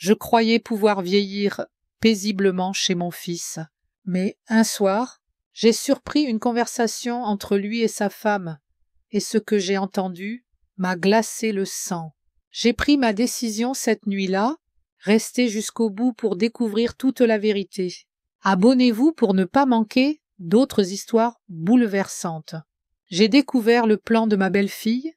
Je croyais pouvoir vieillir paisiblement chez mon fils. Mais un soir, j'ai surpris une conversation entre lui et sa femme, et ce que j'ai entendu m'a glacé le sang. J'ai pris ma décision cette nuit-là, resté jusqu'au bout pour découvrir toute la vérité. Abonnez-vous pour ne pas manquer d'autres histoires bouleversantes. J'ai découvert le plan de ma belle-fille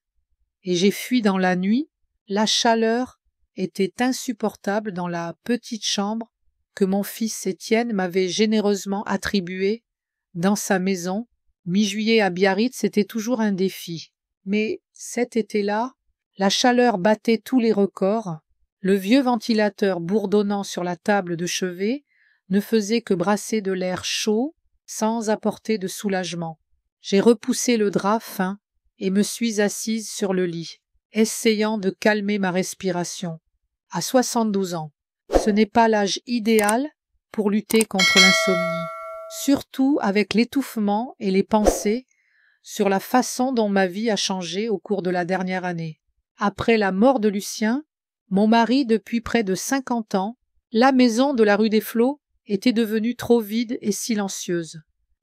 et j'ai fui dans la nuit. La chaleur était insupportable dans la petite chambre que mon fils Étienne m'avait généreusement attribuée dans sa maison. Mi-juillet à Biarritz, c'était toujours un défi. Mais cet été-là, la chaleur battait tous les records. Le vieux ventilateur bourdonnant sur la table de chevet ne faisait que brasser de l'air chaud sans apporter de soulagement. J'ai repoussé le drap fin et me suis assise sur le lit, essayant de calmer ma respiration. À 72 ans, ce n'est pas l'âge idéal pour lutter contre l'insomnie, surtout avec l'étouffement et les pensées sur la façon dont ma vie a changé au cours de la dernière année. Après la mort de Lucien, mon mari depuis près de 50 ans, la maison de la rue des Flots était devenue trop vide et silencieuse.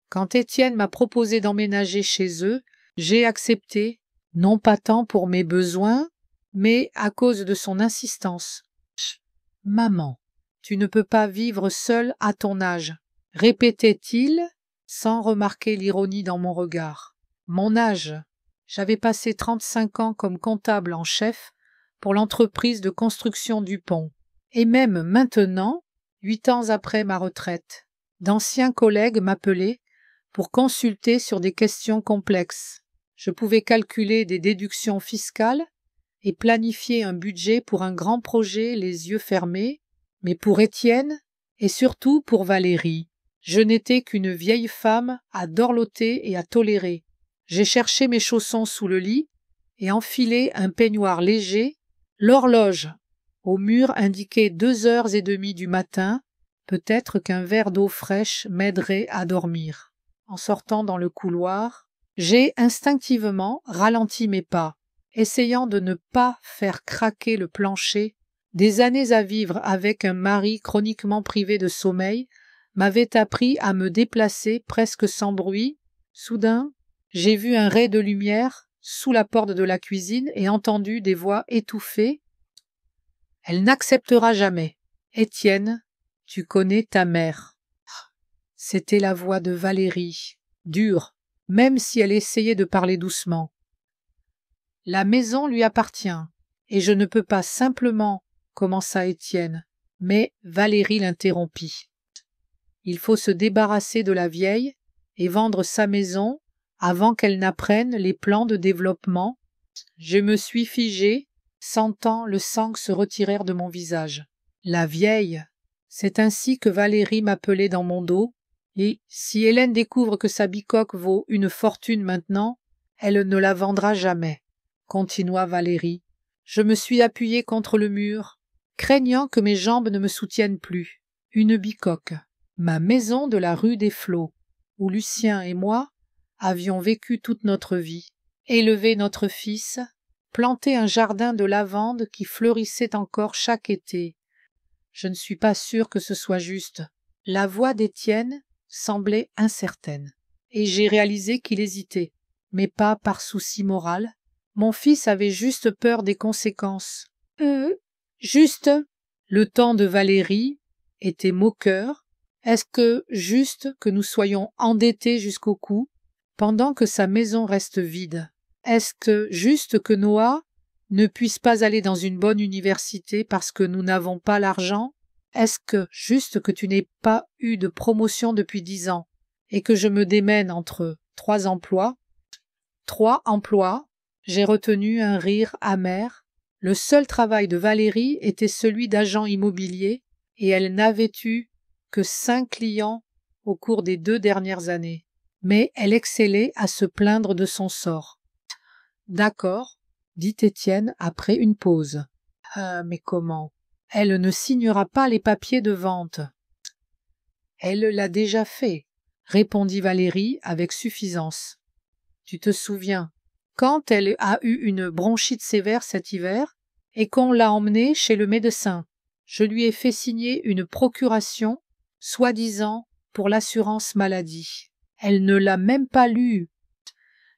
Quand Étienne m'a proposé d'emménager chez eux, j'ai accepté, non pas tant pour mes besoins, mais à cause de son insistance. « Maman, tu ne peux pas vivre seule à ton âge, » répétait-il, sans remarquer l'ironie dans mon regard. Mon âge. J'avais passé 35 ans comme comptable en chef pour l'entreprise de construction du pont. Et même maintenant, 8 ans après ma retraite, d'anciens collègues m'appelaient pour consulter sur des questions complexes. Je pouvais calculer des déductions fiscales et planifier un budget pour un grand projet les yeux fermés, mais pour Étienne et surtout pour Valérie, je n'étais qu'une vieille femme à dorloter et à tolérer. J'ai cherché mes chaussons sous le lit et enfilé un peignoir léger. L'horloge au mur indiquait 2h30 du matin. Peut-être qu'un verre d'eau fraîche m'aiderait à dormir. En sortant dans le couloir, j'ai instinctivement ralenti mes pas, essayant de ne pas faire craquer le plancher. Des années à vivre avec un mari chroniquement privé de sommeil m'avaient appris à me déplacer presque sans bruit. Soudain, j'ai vu un ray de lumière sous la porte de la cuisine et entendu des voix étouffées. « Elle n'acceptera jamais. Étienne, tu connais ta mère. » C'était la voix de Valérie, dure, même si elle essayait de parler doucement. « La maison lui appartient, et je ne peux pas simplement, » commença Étienne, mais Valérie l'interrompit. « Il faut se débarrasser de la vieille et vendre sa maison avant qu'elle n'apprenne les plans de développement. » Je me suis figé, sentant le sang se retirer de mon visage. La vieille, c'est ainsi que Valérie m'appelait dans mon dos, et si Hélène découvre que sa bicoque vaut une fortune maintenant, elle ne la vendra jamais, continua Valérie. Je me suis appuyé contre le mur, craignant que mes jambes ne me soutiennent plus. Une bicoque, ma maison de la rue des Flots, où Lucien et moi avions vécu toute notre vie, élevé notre fils, planté un jardin de lavande qui fleurissait encore chaque été. Je ne suis pas sûre que ce soit juste. La voix d'Étienne semblait incertaine, et j'ai réalisé qu'il hésitait, mais pas par souci moral. Mon fils avait juste peur des conséquences. Juste. Le ton de Valérie était moqueur. Est-ce que juste que nous soyons endettés jusqu'au cou, pendant que sa maison reste vide? Est-ce que juste que Noah ne puisse pas aller dans une bonne université parce que nous n'avons pas l'argent? Est-ce que juste que tu n'aies pas eu de promotion depuis 10 ans et que je me démène entre 3 emplois? 3 emplois. J'ai retenu un rire amer. Le seul travail de Valérie était celui d'agent immobilier et elle n'avait eu que 5 clients au cours des 2 dernières années. Mais elle excellait à se plaindre de son sort. « D'accord, » dit Étienne après une pause. « Mais comment? Elle ne signera pas les papiers de vente. »« Elle l'a déjà fait, » répondit Valérie avec suffisance. « Tu te souviens, quand elle a eu une bronchite sévère cet hiver et qu'on l'a emmenée chez le médecin, je lui ai fait signer une procuration, soi-disant pour l'assurance maladie. Elle ne l'a même pas lue.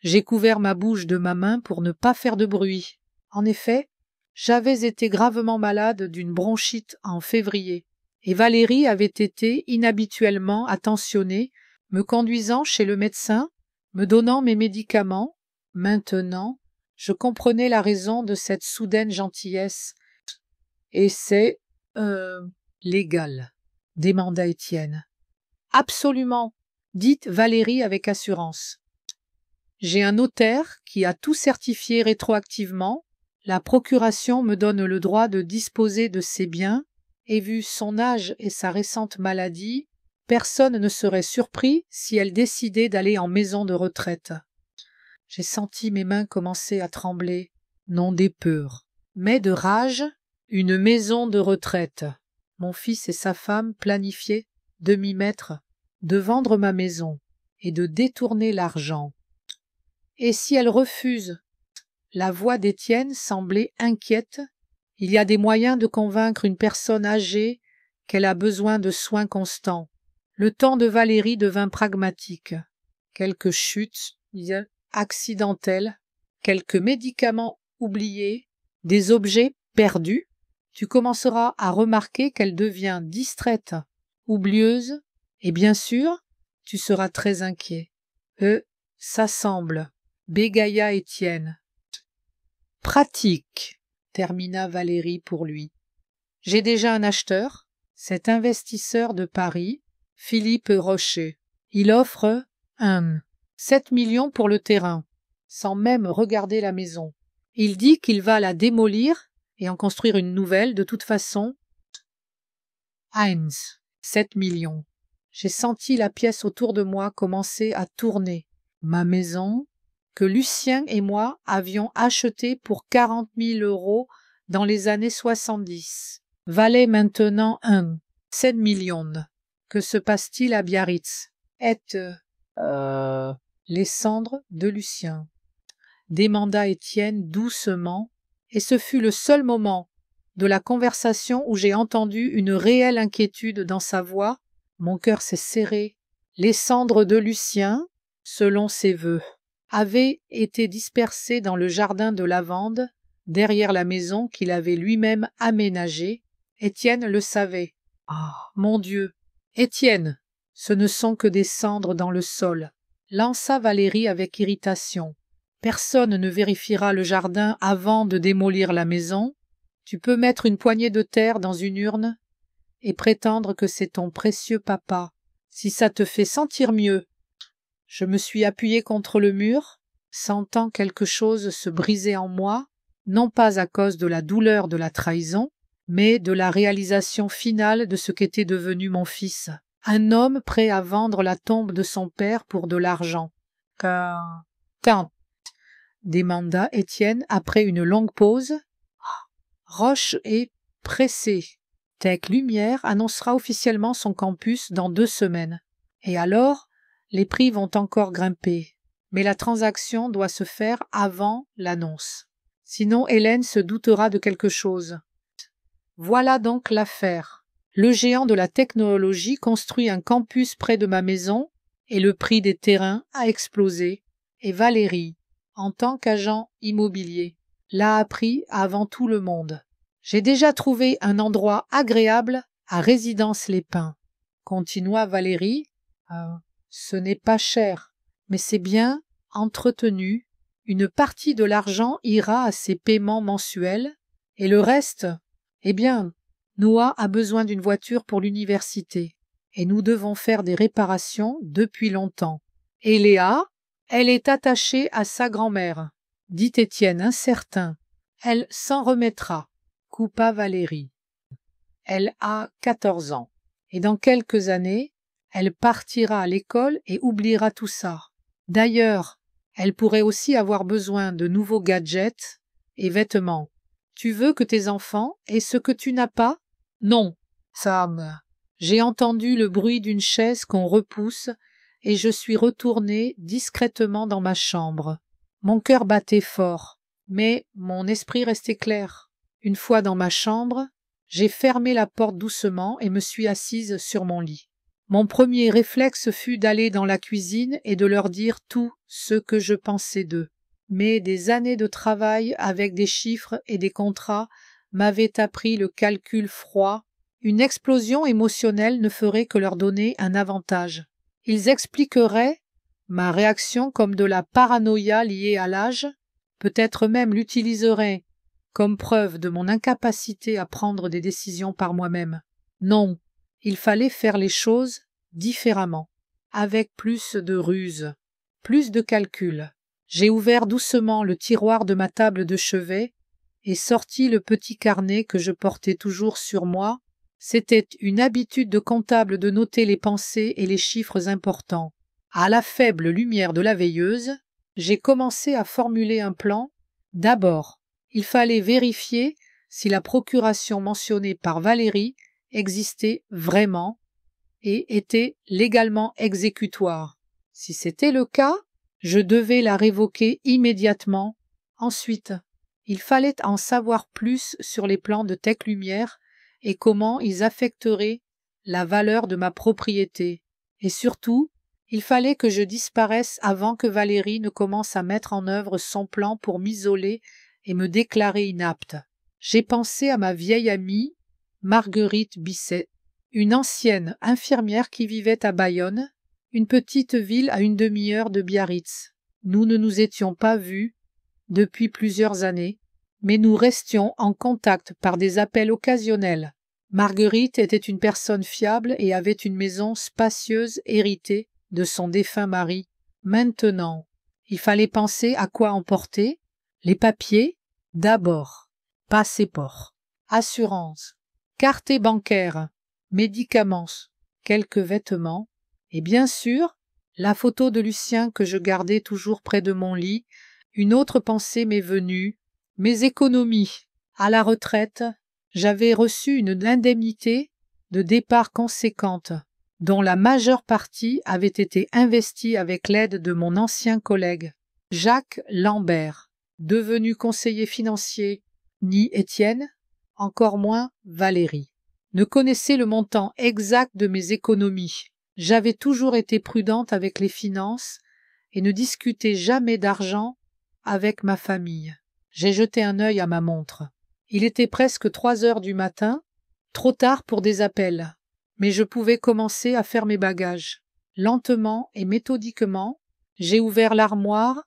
J'ai couvert ma bouche de ma main pour ne pas faire de bruit. En effet, j'avais été gravement malade d'une bronchite en février, et Valérie avait été inhabituellement attentionnée, me conduisant chez le médecin, me donnant mes médicaments. Maintenant, je comprenais la raison de cette soudaine gentillesse. Et c'est, légal, demanda Étienne. Absolument, dit Valérie avec assurance. J'ai un notaire qui a tout certifié rétroactivement. La procuration me donne le droit de disposer de ses biens, et vu son âge et sa récente maladie, personne ne serait surpris si elle décidait d'aller en maison de retraite. J'ai senti mes mains commencer à trembler, non des peurs, mais de rage. Une maison de retraite. Mon fils et sa femme planifiaient de m'y mettre, de vendre ma maison et de détourner l'argent. Et si elle refuse? La voix d'Étienne semblait inquiète. Il y a des moyens de convaincre une personne âgée qu'elle a besoin de soins constants. Le ton de Valérie devint pragmatique. Quelques chutes accidentelles, quelques médicaments oubliés, des objets perdus. Tu commenceras à remarquer qu'elle devient distraite, oublieuse, et bien sûr, tu seras très inquiet. Ça semble, bégaya Étienne. Pratique, termina Valérie pour lui. J'ai déjà un acheteur, cet investisseur de Paris, Philippe Rocher. Il offre 7 millions pour le terrain, sans même regarder la maison. Il dit qu'il va la démolir et en construire une nouvelle, de toute façon. 7 millions. J'ai senti la pièce autour de moi commencer à tourner. Ma maison, que Lucien et moi avions achetée pour 40 000 € dans les années 70, valait maintenant 7 millions. Que se passe-t-il à Biarritz? Les cendres de Lucien, demanda Étienne doucement, et ce fut le seul moment de la conversation où j'ai entendu une réelle inquiétude dans sa voix. Mon cœur s'est serré. Les cendres de Lucien, selon ses vœux, avaient été dispersées dans le jardin de lavande, derrière la maison qu'il avait lui-même aménagée. Étienne le savait. Ah, mon Dieu! Étienne, ce ne sont que des cendres dans le sol, lança Valérie avec irritation. Personne ne vérifiera le jardin avant de démolir la maison. Tu peux mettre une poignée de terre dans une urne et prétendre que c'est ton précieux papa, si ça te fait sentir mieux. Je me suis appuyé contre le mur, sentant quelque chose se briser en moi, non pas à cause de la douleur de la trahison, mais de la réalisation finale de ce qu'était devenu mon fils, un homme prêt à vendre la tombe de son père pour de l'argent. Quand demanda Étienne après une longue pause. Roche est pressé. Tech Lumière annoncera officiellement son campus dans 2 semaines. Et alors, les prix vont encore grimper. Mais la transaction doit se faire avant l'annonce. Sinon, Hélène se doutera de quelque chose. Voilà donc l'affaire. Le géant de la technologie construit un campus près de ma maison et le prix des terrains a explosé. Et Valérie, en tant qu'agent immobilier, l'a appris avant tout le monde. J'ai déjà trouvé un endroit agréable à Résidence-les-Pins, continua Valérie. Ce n'est pas cher, mais c'est bien entretenu. Une partie de l'argent ira à ses paiements mensuels, et le reste, eh bien, Noah a besoin d'une voiture pour l'université, et nous devons faire des réparations depuis longtemps. Et Léa, elle est attachée à sa grand-mère, dit Étienne incertain. Elle s'en remettra, coupa Valérie. Elle a 14 ans, et dans quelques années, elle partira à l'école et oubliera tout ça. D'ailleurs, elle pourrait aussi avoir besoin de nouveaux gadgets et vêtements. Tu veux que tes enfants aient ce que tu n'as pas? Non, Sam. J'ai entendu le bruit d'une chaise qu'on repousse et je suis retournée discrètement dans ma chambre. Mon cœur battait fort, mais mon esprit restait clair. Une fois dans ma chambre, J'ai fermé la porte doucement et me suis assise sur mon lit. Mon premier réflexe fut d'aller dans la cuisine et de leur dire tout ce que je pensais d'eux. Mais des années de travail avec des chiffres et des contrats m'avaient appris le calcul froid. Une explosion émotionnelle ne ferait que leur donner un avantage. Ils expliqueraient ma réaction comme de la paranoïa liée à l'âge, peut-être même l'utiliseraient comme preuve de mon incapacité à prendre des décisions par moi-même. Non, il fallait faire les choses différemment, avec plus de ruse, plus de calcul. J'ai ouvert doucement le tiroir de ma table de chevet et sorti le petit carnet que je portais toujours sur moi. C'était une habitude de comptable de noter les pensées et les chiffres importants. À la faible lumière de la veilleuse, j'ai commencé à formuler un plan. D'abord, il fallait vérifier si la procuration mentionnée par Valérie existait vraiment et était légalement exécutoire. Si c'était le cas, je devais la révoquer immédiatement. Ensuite, il fallait en savoir plus sur les plans de Tech Lumière et comment ils affecteraient la valeur de ma propriété. Et surtout, il fallait que je disparaisse avant que Valérie ne commence à mettre en œuvre son plan pour m'isoler et me déclarer inapte. J'ai pensé à ma vieille amie, Marguerite Bisset, une ancienne infirmière qui vivait à Bayonne, une petite ville à une demi-heure de Biarritz. Nous ne nous étions pas vus depuis plusieurs années, mais nous restions en contact par des appels occasionnels. Marguerite était une personne fiable et avait une maison spacieuse héritée de son défunt mari. Maintenant, il fallait penser à quoi emporter. Les papiers, d'abord, passeport, assurance, carte bancaire, médicaments, quelques vêtements, et bien sûr, la photo de Lucien que je gardais toujours près de mon lit. Une autre pensée m'est venue, mes économies. À la retraite, j'avais reçu une indemnité de départ conséquente, dont la majeure partie avait été investie avec l'aide de mon ancien collègue, Jacques Lambert, devenu conseiller financier. Ni Étienne, encore moins Valérie, ne connaissait le montant exact de mes économies. J'avais toujours été prudente avec les finances et ne discutais jamais d'argent avec ma famille. J'ai jeté un œil à ma montre. Il était presque 3 heures du matin, trop tard pour des appels, mais je pouvais commencer à faire mes bagages. Lentement et méthodiquement, j'ai ouvert l'armoire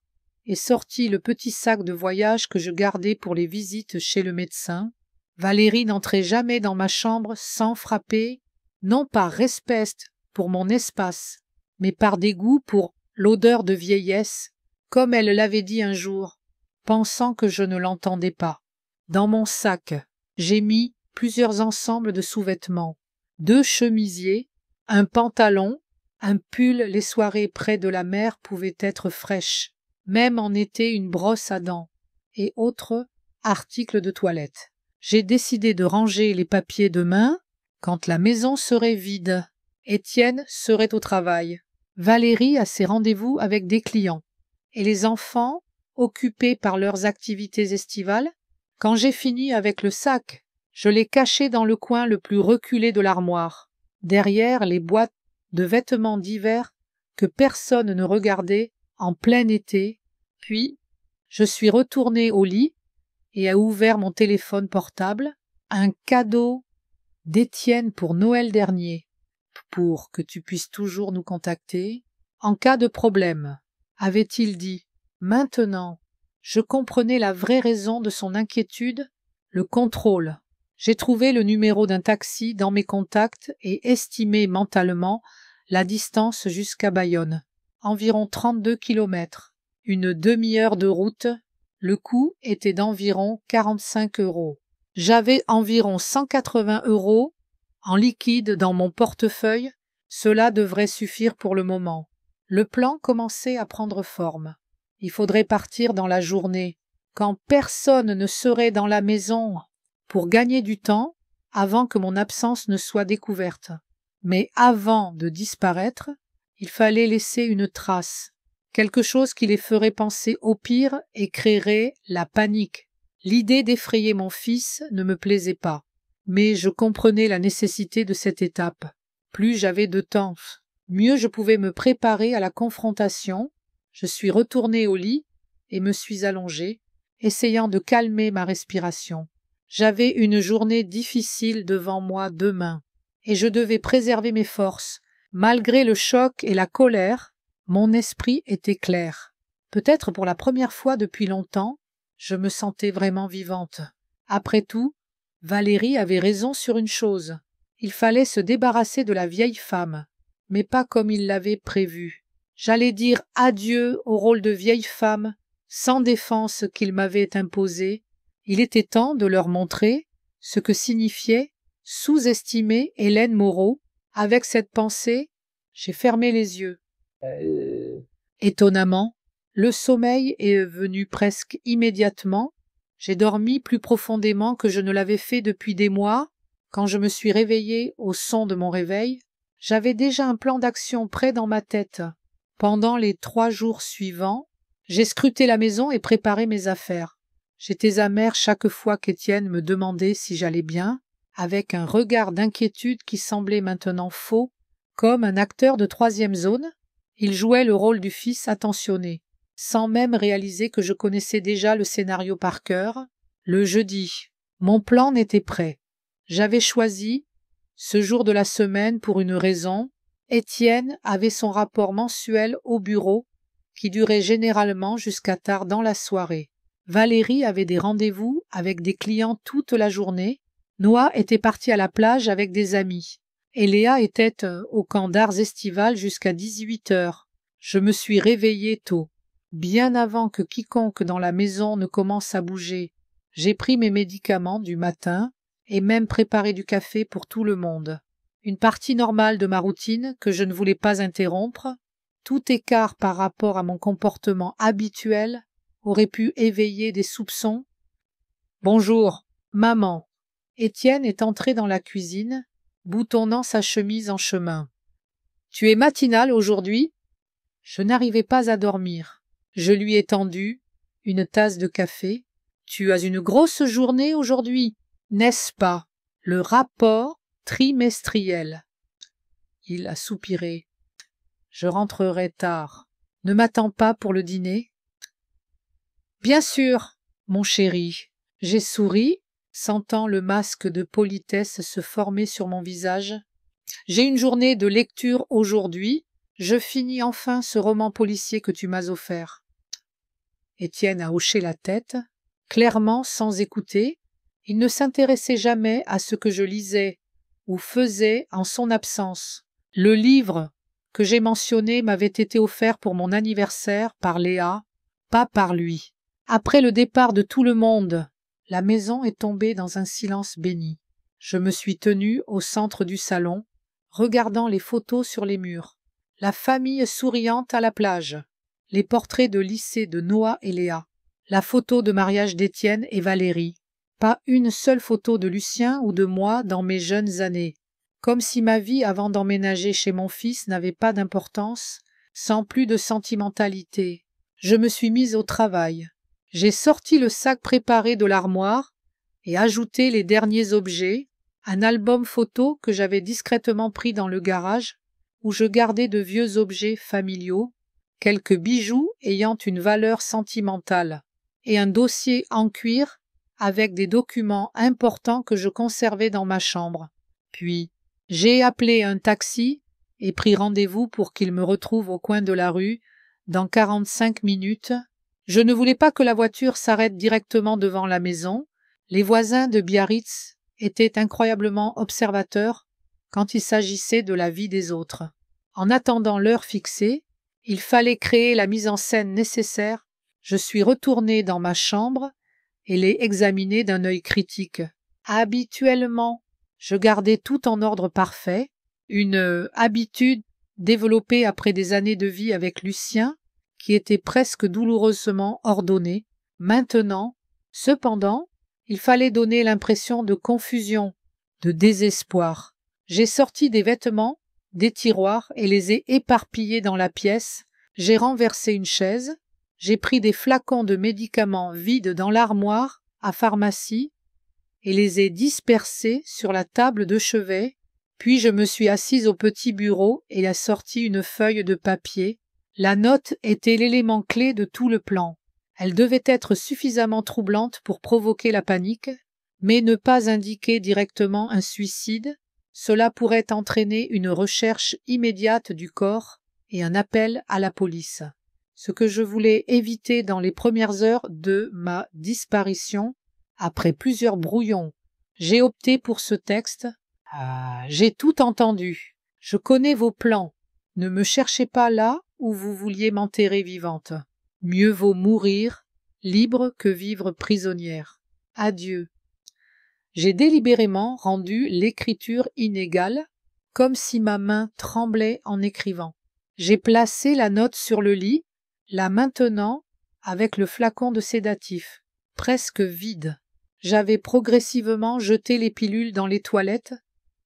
et sorti le petit sac de voyage que je gardais pour les visites chez le médecin. Valérie n'entrait jamais dans ma chambre sans frapper, non par respect pour mon espace, mais par dégoût pour l'odeur de vieillesse, comme elle l'avait dit un jour, pensant que je ne l'entendais pas. Dans mon sac, j'ai mis plusieurs ensembles de sous-vêtements, 2 chemisiers, un pantalon, un pull. Les soirées près de la mer pouvaient être fraîches, même en été une brosse à dents, et autres articles de toilette. J'ai décidé de ranger les papiers demain, quand la maison serait vide. Étienne serait au travail. Valérie a ses rendez-vous avec des clients. Et les enfants, occupés par leurs activités estivales. Quand j'ai fini avec le sac, je l'ai caché dans le coin le plus reculé de l'armoire, derrière les boîtes de vêtements d'hiver que personne ne regardait en plein été. Puis, je suis retournée au lit et a ouvert mon téléphone portable. Un cadeau d'Étienne pour Noël dernier, pour que tu puisses toujours nous contacter en cas de problème, avait-il dit. Maintenant, je comprenais la vraie raison de son inquiétude, le contrôle. J'ai trouvé le numéro d'un taxi dans mes contacts et estimé mentalement la distance jusqu'à Bayonne. Environ 32 kilomètres. Une demi-heure de route. Le coût était d'environ 45 €. J'avais environ 180 € en liquide dans mon portefeuille. Cela devrait suffire pour le moment. Le plan commençait à prendre forme. Il faudrait partir dans la journée, quand personne ne serait dans la maison, pour gagner du temps avant que mon absence ne soit découverte. Mais avant de disparaître, il fallait laisser une trace, quelque chose qui les ferait penser au pire et créerait la panique. L'idée d'effrayer mon fils ne me plaisait pas. mais je comprenais la nécessité de cette étape. Plus j'avais de temps, mieux je pouvais me préparer à la confrontation. Je suis retournée au lit et me suis allongée, essayant de calmer ma respiration. J'avais une journée difficile devant moi demain, et je devais préserver mes forces. Malgré le choc et la colère, mon esprit était clair. Peut-être pour la première fois depuis longtemps, je me sentais vraiment vivante. Après tout, Valérie avait raison sur une chose. Il fallait se débarrasser de la vieille femme, mais pas comme il l'avait prévu. J'allais dire adieu au rôle de vieille femme, sans défense qu'il m'avait imposé. Il était temps de leur montrer ce que signifiait sous-estimer Hélène Moreau. Avec cette pensée, j'ai fermé les yeux. Étonnamment, le sommeil est venu presque immédiatement. J'ai dormi plus profondément que je ne l'avais fait depuis des mois. Quand je me suis réveillée au son de mon réveil, j'avais déjà un plan d'action prêt dans ma tête. Pendant les 3 jours suivants, j'ai scruté la maison et préparé mes affaires. J'étais amère chaque fois qu'Étienne me demandait si j'allais bien, avec un regard d'inquiétude qui semblait maintenant faux. Comme un acteur de 3e zone, il jouait le rôle du fils attentionné, sans même réaliser que je connaissais déjà le scénario par cœur. Le jeudi, mon plan n'était prêt. J'avais choisi ce jour de la semaine pour une raison. Étienne avait son rapport mensuel au bureau, qui durait généralement jusqu'à tard dans la soirée. Valérie avait des rendez-vous avec des clients toute la journée. Noah était parti à la plage avec des amis. Et Léa était au camp d'arts estival jusqu'à 18h. Je me suis réveillée tôt. Bien avant que quiconque dans la maison ne commence à bouger, j'ai pris mes médicaments du matin et même préparé du café pour tout le monde. Une partie normale de ma routine que je ne voulais pas interrompre. Tout écart par rapport à mon comportement habituel aurait pu éveiller des soupçons. « Bonjour, maman. » Étienne est entré dans la cuisine, boutonnant sa chemise en chemin. « Tu es matinale aujourd'hui ?» Je n'arrivais pas à dormir. Je lui ai tendu une tasse de café. « Tu as une grosse journée aujourd'hui, n'est-ce pas? Le rapport trimestriel. » Il a soupiré. « Je rentrerai tard. Ne m'attends pas pour le dîner ?» « Bien sûr, mon chéri. » J'ai souri, sentant le masque de politesse se former sur mon visage. « J'ai une journée de lecture aujourd'hui. Je finis enfin ce roman policier que tu m'as offert. » Étienne a hoché la tête, clairement sans écouter. Il ne s'intéressait jamais à ce que je lisais ou faisais en son absence. Le livre que j'ai mentionné m'avait été offert pour mon anniversaire par Léa, pas par lui. Après le départ de tout le monde, la maison est tombée dans un silence béni. Je me suis tenue au centre du salon, regardant les photos sur les murs, la famille souriante à la plage, les portraits de lycée de Noah et Léa, la photo de mariage d'Étienne et Valérie. Pas une seule photo de Lucien ou de moi dans mes jeunes années, comme si ma vie avant d'emménager chez mon fils n'avait pas d'importance, sans plus de sentimentalité. Je me suis mise au travail. J'ai sorti le sac préparé de l'armoire et ajouté les derniers objets, un album photo que j'avais discrètement pris dans le garage, où je gardais de vieux objets familiaux, quelques bijoux ayant une valeur sentimentale, et un dossier en cuir avec des documents importants que je conservais dans ma chambre. Puis, j'ai appelé un taxi et pris rendez-vous pour qu'il me retrouve au coin de la rue dans 45 minutes. Je ne voulais pas que la voiture s'arrête directement devant la maison. Les voisins de Biarritz étaient incroyablement observateurs quand il s'agissait de la vie des autres. En attendant l'heure fixée, il fallait créer la mise en scène nécessaire. Je suis retournée dans ma chambre et l'ai examiné d'un œil critique. Habituellement, je gardais tout en ordre parfait, une habitude développée après des années de vie avec Lucien, qui était presque douloureusement ordonnée. Maintenant, cependant, il fallait donner l'impression de confusion, de désespoir. J'ai sorti des vêtements, des tiroirs et les ai éparpillés dans la pièce. J'ai renversé une chaise. J'ai pris des flacons de médicaments vides dans l'armoire à pharmacie et les ai dispersés sur la table de chevet, puis je me suis assise au petit bureau et ai sorti une feuille de papier. La note était l'élément clé de tout le plan. Elle devait être suffisamment troublante pour provoquer la panique, mais ne pas indiquer directement un suicide. Cela pourrait entraîner une recherche immédiate du corps et un appel à la police. Ce que je voulais éviter dans les premières heures de ma disparition, après plusieurs brouillons, j'ai opté pour ce texte. J'ai tout entendu. Je connais vos plans. Ne me cherchez pas là où vous vouliez m'enterrer vivante. Mieux vaut mourir libre que vivre prisonnière. Adieu. J'ai délibérément rendu l'écriture inégale, comme si ma main tremblait en écrivant. J'ai placé la note sur le lit, la maintenant avec le flacon de sédatif, presque vide. J'avais progressivement jeté les pilules dans les toilettes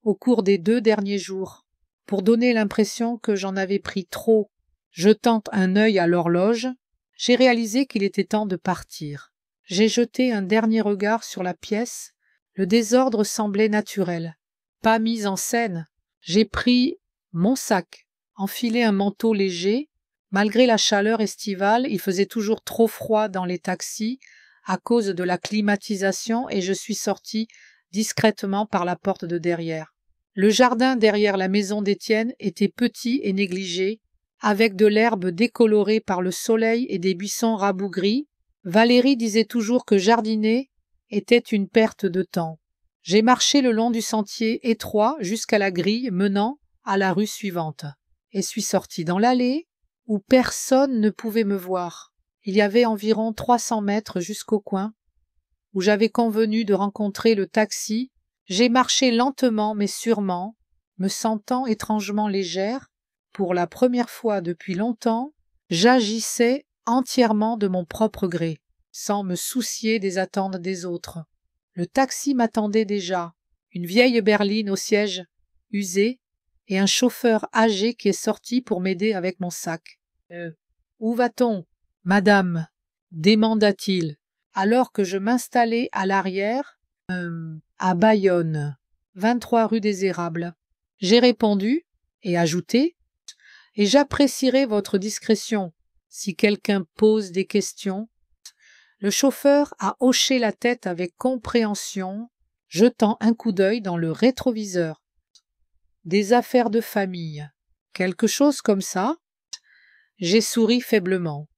au cours des 2 derniers jours, pour donner l'impression que j'en avais pris trop. Jetant un œil à l'horloge, j'ai réalisé qu'il était temps de partir. J'ai jeté un dernier regard sur la pièce. Le désordre semblait naturel, pas mis en scène. J'ai pris mon sac, enfilé un manteau léger. Malgré la chaleur estivale, il faisait toujours trop froid dans les taxis à cause de la climatisation et je suis sorti discrètement par la porte de derrière. Le jardin derrière la maison d'Étienne était petit et négligé, avec de l'herbe décolorée par le soleil et des buissons rabougris. Valérie disait toujours que jardiner était une perte de temps. J'ai marché le long du sentier étroit jusqu'à la grille menant à la rue suivante et suis sorti dans l'allée où personne ne pouvait me voir. Il y avait environ 300 mètres jusqu'au coin où j'avais convenu de rencontrer le taxi. J'ai marché lentement mais sûrement, me sentant étrangement légère. Pour la première fois depuis longtemps, j'agissais entièrement de mon propre gré, sans me soucier des attentes des autres. Le taxi m'attendait déjà, une vieille berline au siège usé et un chauffeur âgé qui est sorti pour m'aider avec mon sac. Où va-t-on, madame » demanda-t-il, alors que je m'installais à l'arrière. À Bayonne, 23 rue des Érables. J'ai répondu et ajouté « Et j'apprécierai votre discrétion si quelqu'un pose des questions. » Le chauffeur a hoché la tête avec compréhension, jetant un coup d'œil dans le rétroviseur. Des affaires de famille, quelque chose comme ça. J'ai souri faiblement.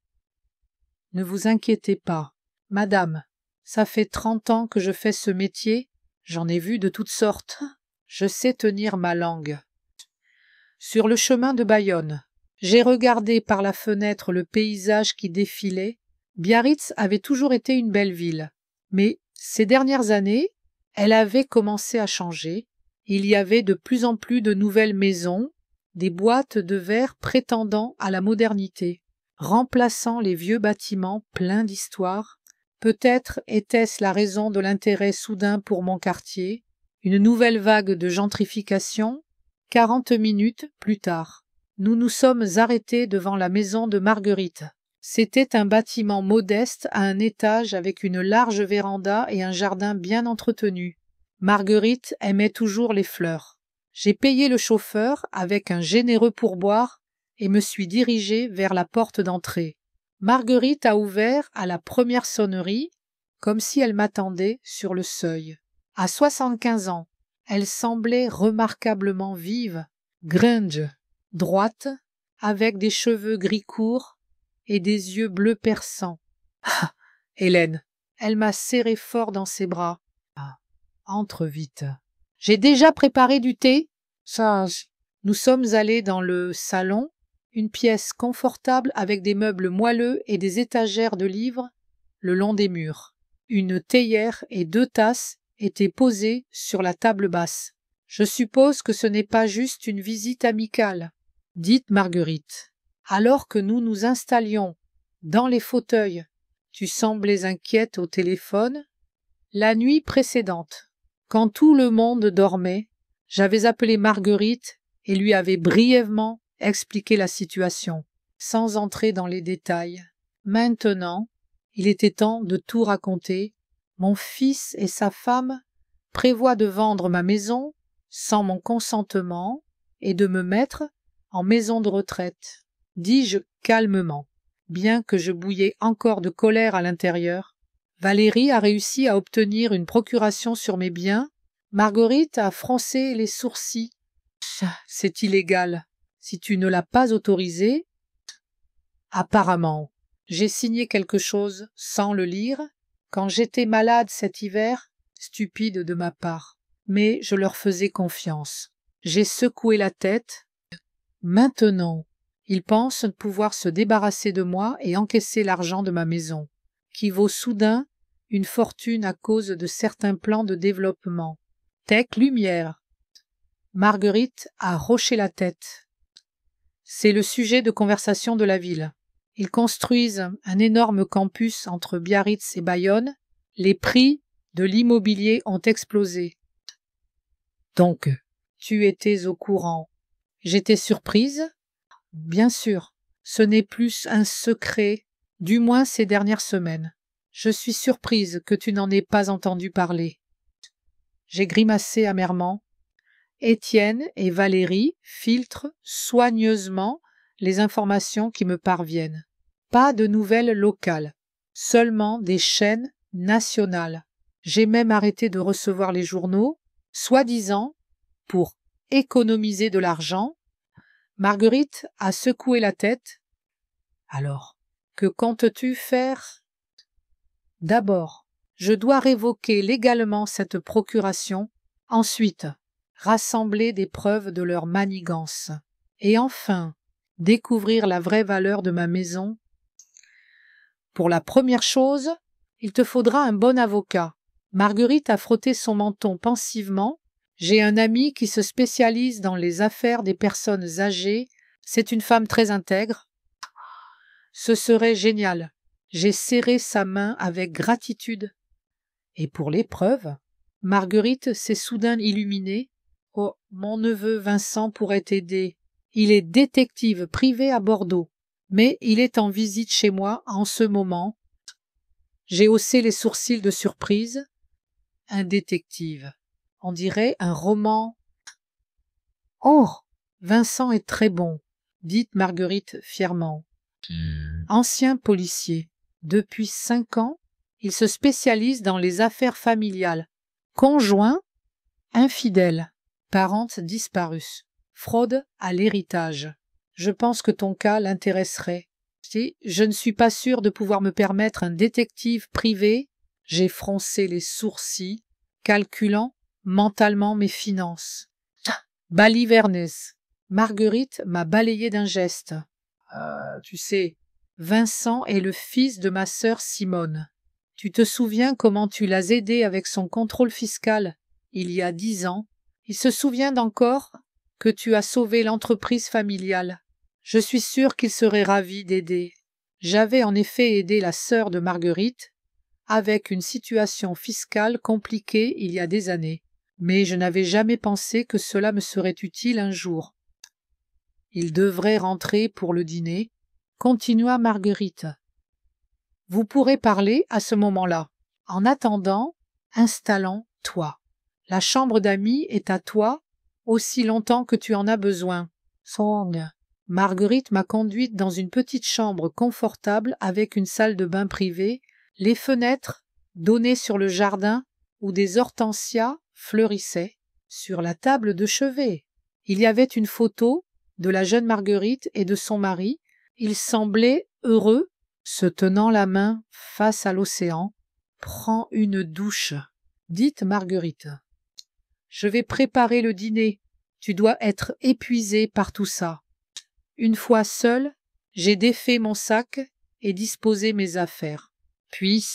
Ne vous inquiétez pas, madame, ça fait 30 ans que je fais ce métier, j'en ai vu de toutes sortes, je sais tenir ma langue. Sur le chemin de Bayonne, j'ai regardé par la fenêtre le paysage qui défilait. Biarritz avait toujours été une belle ville, mais ces dernières années, elle avait commencé à changer. Il y avait de plus en plus de nouvelles maisons, des boîtes de verre prétendant à la modernité, remplaçant les vieux bâtiments pleins d'histoire. Peut-être était-ce la raison de l'intérêt soudain pour mon quartier, une nouvelle vague de gentrification. 40 minutes plus tard, nous nous sommes arrêtés devant la maison de Marguerite. C'était un bâtiment modeste à un étage avec une large véranda et un jardin bien entretenu. Marguerite aimait toujours les fleurs. J'ai payé le chauffeur avec un généreux pourboire et me suis dirigé vers la porte d'entrée. Marguerite a ouvert à la première sonnerie, comme si elle m'attendait sur le seuil. À 75 ans, elle semblait remarquablement vive, grunge, droite, avec des cheveux gris courts et des yeux bleus perçants. Ah, Hélène, elle m'a serré fort dans ses bras. Ah, entre vite. J'ai déjà préparé du thé. Sage. Nous sommes allés dans le salon, une pièce confortable avec des meubles moelleux et des étagères de livres le long des murs. Une théière et 2 tasses étaient posées sur la table basse. Je suppose que ce n'est pas juste une visite amicale, dit Marguerite. Alors que nous nous installions dans les fauteuils, tu semblais inquiète au téléphone. La nuit précédente, quand tout le monde dormait, j'avais appelé Marguerite et lui avais brièvement expliqué la situation, sans entrer dans les détails. Maintenant, il était temps de tout raconter. Mon fils et sa femme prévoit de vendre ma maison sans mon consentement et de me mettre en maison de retraite, dis-je calmement. Bien que je bouillais encore de colère à l'intérieur, Valérie a réussi à obtenir une procuration sur mes biens. Marguerite a froncé les sourcils. C'est illégal. Si tu ne l'as pas autorisé, apparemment, j'ai signé quelque chose sans le lire quand j'étais malade cet hiver, stupide de ma part. Mais je leur faisais confiance. J'ai secoué la tête. Maintenant, ils pensent pouvoir se débarrasser de moi et encaisser l'argent de ma maison, qui vaut soudain une fortune à cause de certains plans de développement. Tech lumière. Marguerite a hoché la tête. C'est le sujet de conversation de la ville. Ils construisent un énorme campus entre Biarritz et Bayonne. Les prix de l'immobilier ont explosé. Donc, tu étais au courant. J'étais surprise. Bien sûr, ce n'est plus un secret, du moins ces dernières semaines. Je suis surprise que tu n'en aies pas entendu parler. J'ai grimacé amèrement. Étienne et Valérie filtrent soigneusement les informations qui me parviennent. Pas de nouvelles locales, seulement des chaînes nationales. J'ai même arrêté de recevoir les journaux, soi-disant pour économiser de l'argent. Marguerite a secoué la tête. Alors, que comptes-tu faire? D'abord, je dois révoquer légalement cette procuration. Ensuite, rassembler des preuves de leur manigance. Et enfin, découvrir la vraie valeur de ma maison. Pour la première chose, il te faudra un bon avocat. Marguerite a frotté son menton pensivement. J'ai un ami qui se spécialise dans les affaires des personnes âgées. C'est une femme très intègre. Ce serait génial. J'ai serré sa main avec gratitude. Et pour l'épreuve, Marguerite s'est soudain illuminée. Oh, mon neveu Vincent pourrait t'aider. Il est détective privé à Bordeaux, mais il est en visite chez moi en ce moment. J'ai haussé les sourcils de surprise. Un détective. On dirait un roman. Oh, Vincent est très bon, dit Marguerite fièrement. Ancien policier. Depuis 5 ans, il se spécialise dans les affaires familiales. Conjoint, infidèle, parente disparue, fraude à l'héritage. Je pense que ton cas l'intéresserait. Si je ne suis pas sûre de pouvoir me permettre un détective privé, j'ai froncé les sourcils, calculant mentalement mes finances. Balivernes. Marguerite m'a balayé d'un geste. Tu sais, Vincent est le fils de ma sœur Simone. Tu te souviens comment tu l'as aidé avec son contrôle fiscal il y a 10 ans? Il se souvient encore que tu as sauvé l'entreprise familiale. Je suis sûre qu'il serait ravi d'aider. J'avais en effet aidé la sœur de Marguerite avec une situation fiscale compliquée il y a des années, mais je n'avais jamais pensé que cela me serait utile un jour. Il devrait rentrer pour le dîner, continua Marguerite. Vous pourrez parler à ce moment-là. En attendant, installons-toi. La chambre d'amis est à toi aussi longtemps que tu en as besoin. Song. Marguerite m'a conduite dans une petite chambre confortable avec une salle de bain privée. Les fenêtres donnaient sur le jardin où des hortensias fleurissaient. Sur la table de chevet, il y avait une photo de la jeune Marguerite et de son mari. Ils semblaient heureux, se tenant la main face à l'océan. « Prends une douche, » dit Marguerite. « Je vais préparer le dîner. Tu dois être épuisé par tout ça. » Une fois seule, j'ai défait mon sac et disposé mes affaires. Puis,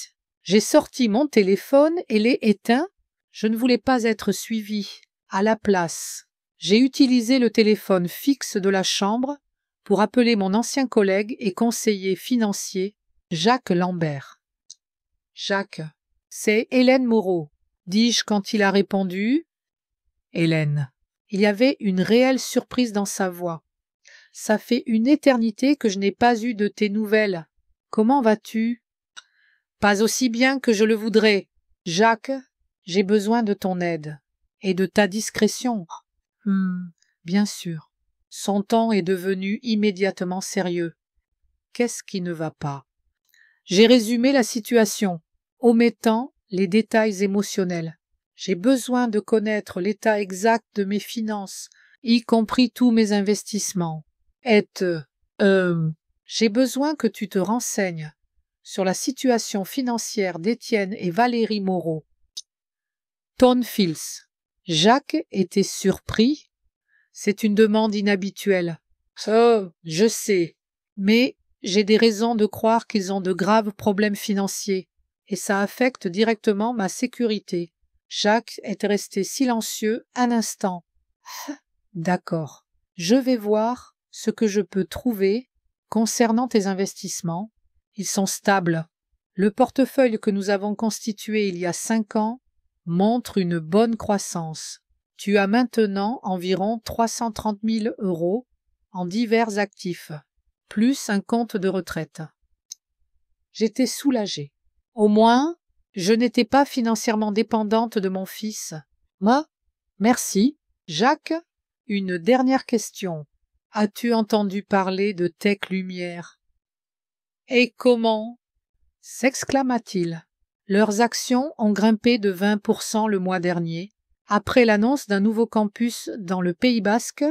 j'ai sorti mon téléphone et l'ai éteint. Je ne voulais pas être suivie. À la place, j'ai utilisé le téléphone fixe de la chambre pour appeler mon ancien collègue et conseiller financier, Jacques Lambert. « Jacques, c'est Hélène Moreau, dis-je quand il a répondu. Hélène. Il y avait une réelle surprise dans sa voix. Ça fait une éternité que je n'ai pas eu de tes nouvelles. Comment vas-tu? Pas aussi bien que je le voudrais. Jacques, J'ai besoin de ton aide et de ta discrétion. Bien sûr. Son ton est devenu immédiatement sérieux. Qu'est-ce qui ne va pas? J'ai résumé la situation, omettant les détails émotionnels. J'ai besoin de connaître l'état exact de mes finances, y compris tous mes investissements. J'ai besoin que tu te renseignes sur la situation financière d'Étienne et Valérie Moreau. Ton Fils. Jacques était surpris. C'est une demande inhabituelle. Oh, je sais, mais j'ai des raisons de croire qu'ils ont de graves problèmes financiers, et ça affecte directement ma sécurité. Jacques est resté silencieux un instant. D'accord. Je vais voir ce que je peux trouver concernant tes investissements. Ils sont stables. Le portefeuille que nous avons constitué il y a 5 ans montre une bonne croissance. Tu as maintenant environ 330 000 € en divers actifs, plus un compte de retraite. J'étais soulagée. Au moins, je n'étais pas financièrement dépendante de mon fils. Moi, merci. Jacques, une dernière question. As-tu entendu parler de Tech Lumière? Et comment? S'exclama-t-il. Leurs actions ont grimpé de 20% le mois dernier. Après l'annonce d'un nouveau campus dans le Pays Basque,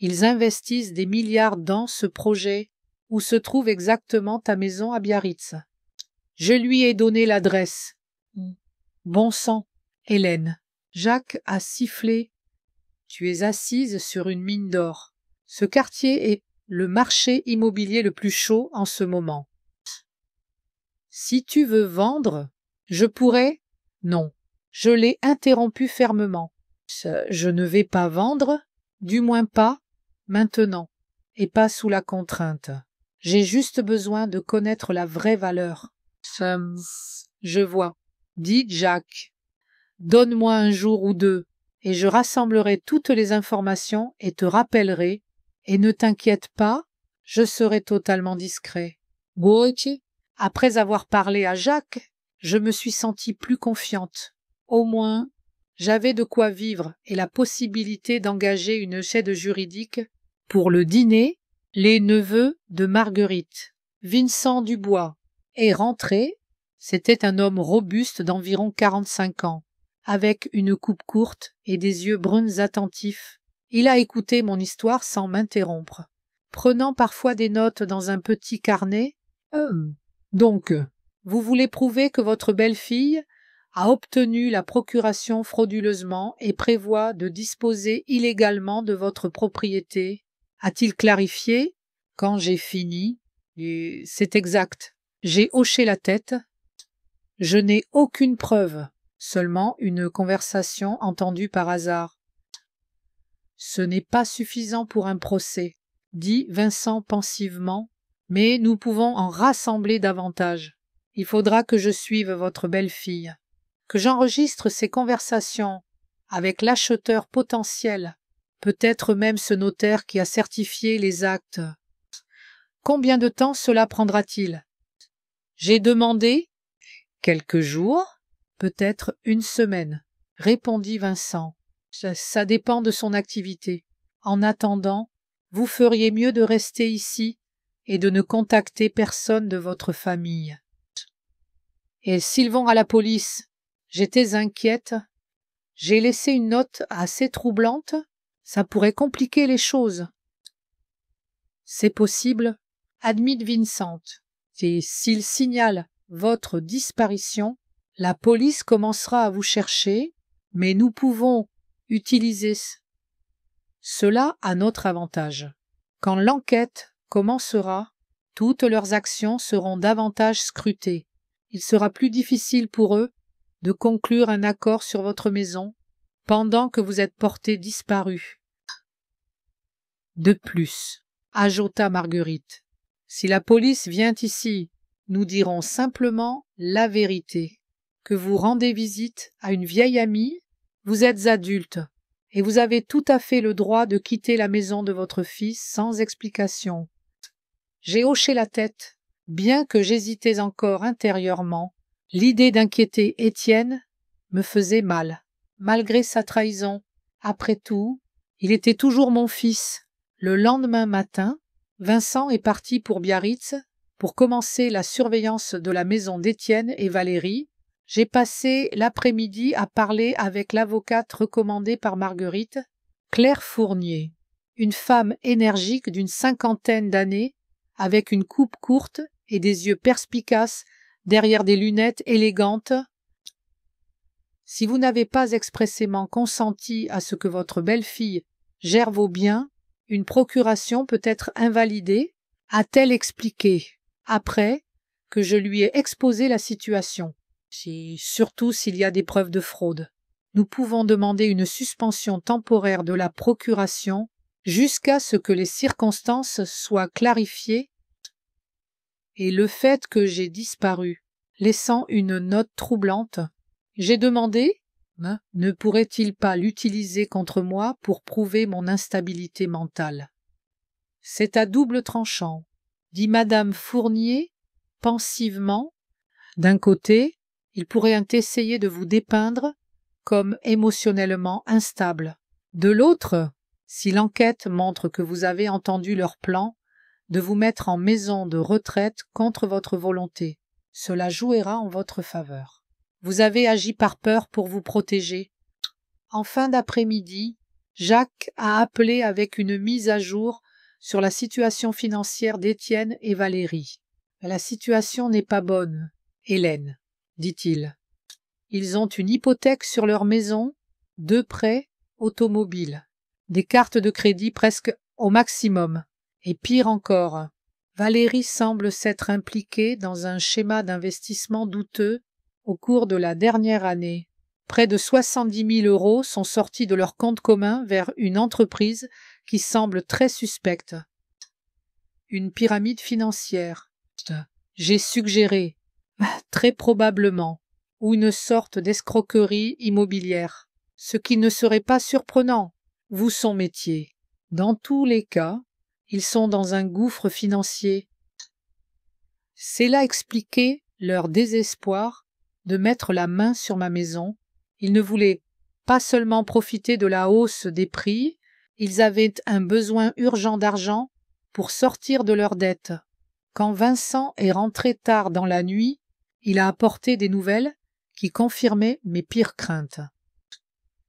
ils investissent des milliards dans ce projet. Où se trouve exactement ta maison à Biarritz? Je lui ai donné l'adresse. Bon sang, Hélène. Jacques a sifflé. Tu es assise sur une mine d'or. Ce quartier est le marché immobilier le plus chaud en ce moment. Si tu veux vendre, je pourrais... Non, je l'ai interrompu fermement. Je ne vais pas vendre, du moins pas maintenant, et pas sous la contrainte. J'ai juste besoin de connaître la vraie valeur. Je vois, dit Jacques. Donne-moi un jour ou deux, et je rassemblerai toutes les informations et te rappellerai, et ne t'inquiète pas, je serai totalement discret. Après avoir parlé à Jacques, je me suis sentie plus confiante. Au moins, j'avais de quoi vivre et la possibilité d'engager une aide juridique pour le dîner. Les neveux de Marguerite, Vincent Dubois, est rentré. C'était un homme robuste d'environ 45 ans, avec une coupe courte et des yeux bruns attentifs. Il a écouté mon histoire sans m'interrompre, prenant parfois des notes dans un petit carnet. Donc, vous voulez prouver que votre belle-fille a obtenu la procuration frauduleusement et prévoit de disposer illégalement de votre propriété, a-t-il clarifié quand j'ai fini. Et c'est exact. J'ai hoché la tête. Je n'ai aucune preuve, seulement une conversation entendue par hasard. Ce n'est pas suffisant pour un procès, dit Vincent pensivement, mais nous pouvons en rassembler davantage. Il faudra que je suive votre belle-fille, que j'enregistre ces conversations avec l'acheteur potentiel, peut-être même ce notaire qui a certifié les actes. Combien de temps cela prendra-t-il? J'ai demandé quelques jours, peut-être une semaine, répondit Vincent. Ça dépend de son activité. En attendant, vous feriez mieux de rester ici et de ne contacter personne de votre famille. Et s'ils vont à la police? J'étais inquiète. J'ai laissé une note assez troublante. Ça pourrait compliquer les choses. C'est possible, admit Vincent. Et s'ils signalent votre disparition, la police commencera à vous chercher, mais nous pouvons utiliser cela à notre avantage. Quand l'enquête commencera, toutes leurs actions seront davantage scrutées. Il sera plus difficile pour eux de conclure un accord sur votre maison pendant que vous êtes porté disparu. De plus, ajouta Marguerite, si la police vient ici, nous dirons simplement la vérité, que vous rendez visite à une vieille amie, vous êtes adulte, et vous avez tout à fait le droit de quitter la maison de votre fils sans explication. J'ai hoché la tête, bien que j'hésitais encore intérieurement. L'idée d'inquiéter Étienne me faisait mal, malgré sa trahison. Après tout, il était toujours mon fils. Le lendemain matin, Vincent est parti pour Biarritz pour commencer la surveillance de la maison d'Étienne et Valérie. J'ai passé l'après-midi à parler avec l'avocate recommandée par Marguerite, Claire Fournier, une femme énergique d'une 50aine d'années, avec une coupe courte et des yeux perspicaces derrière des lunettes élégantes. Si vous n'avez pas expressément consenti à ce que votre belle-fille gère vos biens, une procuration peut être invalidée, a-t-elle expliqué, après que je lui ai exposé la situation. Surtout s'il y a des preuves de fraude. Nous pouvons demander une suspension temporaire de la procuration jusqu'à ce que les circonstances soient clarifiées et le fait que j'ai disparu, laissant une note troublante. J'ai demandé, ne pourrait-il pas l'utiliser contre moi pour prouver mon instabilité mentale? C'est à double tranchant, dit madame Fournier pensivement. D'un côté, il pourrait essayer de vous dépeindre comme émotionnellement instable. De l'autre, si l'enquête montre que vous avez entendu leur plan de vous mettre en maison de retraite contre votre volonté, cela jouera en votre faveur. Vous avez agi par peur pour vous protéger. En fin d'après-midi, Jacques a appelé avec une mise à jour sur la situation financière d'Étienne et Valérie. La situation n'est pas bonne, Hélène, dit-il. Ils ont une hypothèque sur leur maison, 2 prêts automobiles, des cartes de crédit presque au maximum. Et pire encore, Valérie semble s'être impliquée dans un schéma d'investissement douteux au cours de la dernière année. Près de 70 000 € sont sortis de leur compte commun vers une entreprise qui semble très suspecte. Une pyramide financière. J'ai suggéré, très probablement, ou une sorte d'escroquerie immobilière, ce qui ne serait pas surprenant, vu son métier. Dans tous les cas, ils sont dans un gouffre financier. Cela expliquait leur désespoir de mettre la main sur ma maison. Ils ne voulaient pas seulement profiter de la hausse des prix, ils avaient un besoin urgent d'argent pour sortir de leurs dettes. Quand Vincent est rentré tard dans la nuit, il a apporté des nouvelles qui confirmaient mes pires craintes.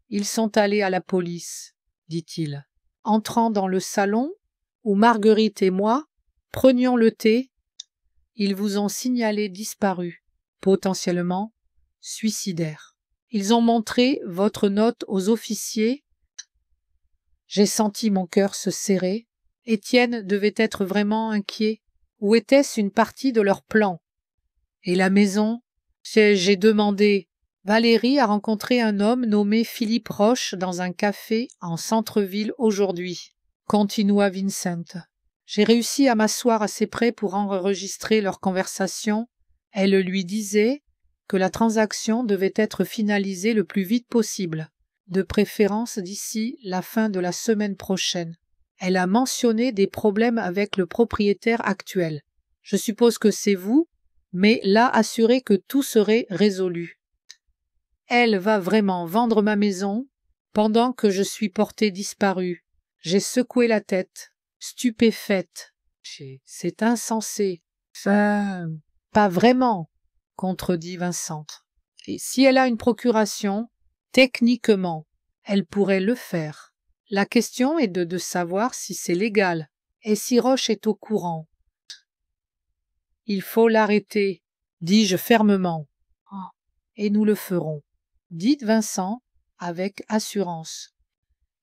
Ils sont allés à la police, dit-il. Entrant dans le salon, où Marguerite et moi prenions le thé, ils vous ont signalé disparu, potentiellement suicidaire. Ils ont montré votre note aux officiers. J'ai senti mon cœur se serrer. Étienne devait être vraiment inquiet. Ou était-ce une partie de leur plan? Et la maison? J'ai demandé. Valérie a rencontré un homme nommé Philippe Roche dans un café en centre-ville aujourd'hui, continua Vincent. J'ai réussi à m'asseoir assez près pour enregistrer leur conversation. Elle lui disait que la transaction devait être finalisée le plus vite possible, de préférence d'ici la fin de la semaine prochaine. Elle a mentionné des problèmes avec le propriétaire actuel. Je suppose que c'est vous, mais l'a assuré que tout serait résolu. Elle va vraiment vendre ma maison pendant que je suis portée disparue. J'ai secoué la tête, stupéfaite. C'est insensé. Pas vraiment, contredit Vincent. Et si elle a une procuration, techniquement, elle pourrait le faire. La question est de savoir si c'est légal et si Roche est au courant. Il faut l'arrêter, dis-je fermement. Et nous le ferons, dit Vincent avec assurance.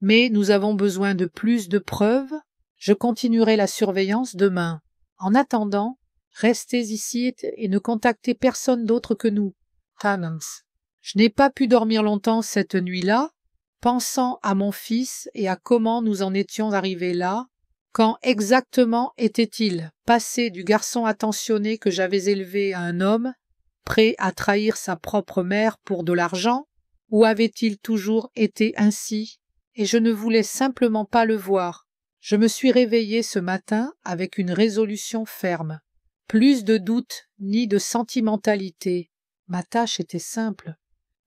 Mais nous avons besoin de plus de preuves. Je continuerai la surveillance demain. En attendant, restez ici et ne contactez personne d'autre que nous. Tannens. Je n'ai pas pu dormir longtemps cette nuit-là, pensant à mon fils et à comment nous en étions arrivés là. Quand exactement était-il passé du garçon attentionné que j'avais élevé à un homme, prêt à trahir sa propre mère pour de l'argent, ou avait-il toujours été ainsi? Et je ne voulais simplement pas le voir. Je me suis réveillée ce matin avec une résolution ferme. Plus de doute ni de sentimentalité. Ma tâche était simple.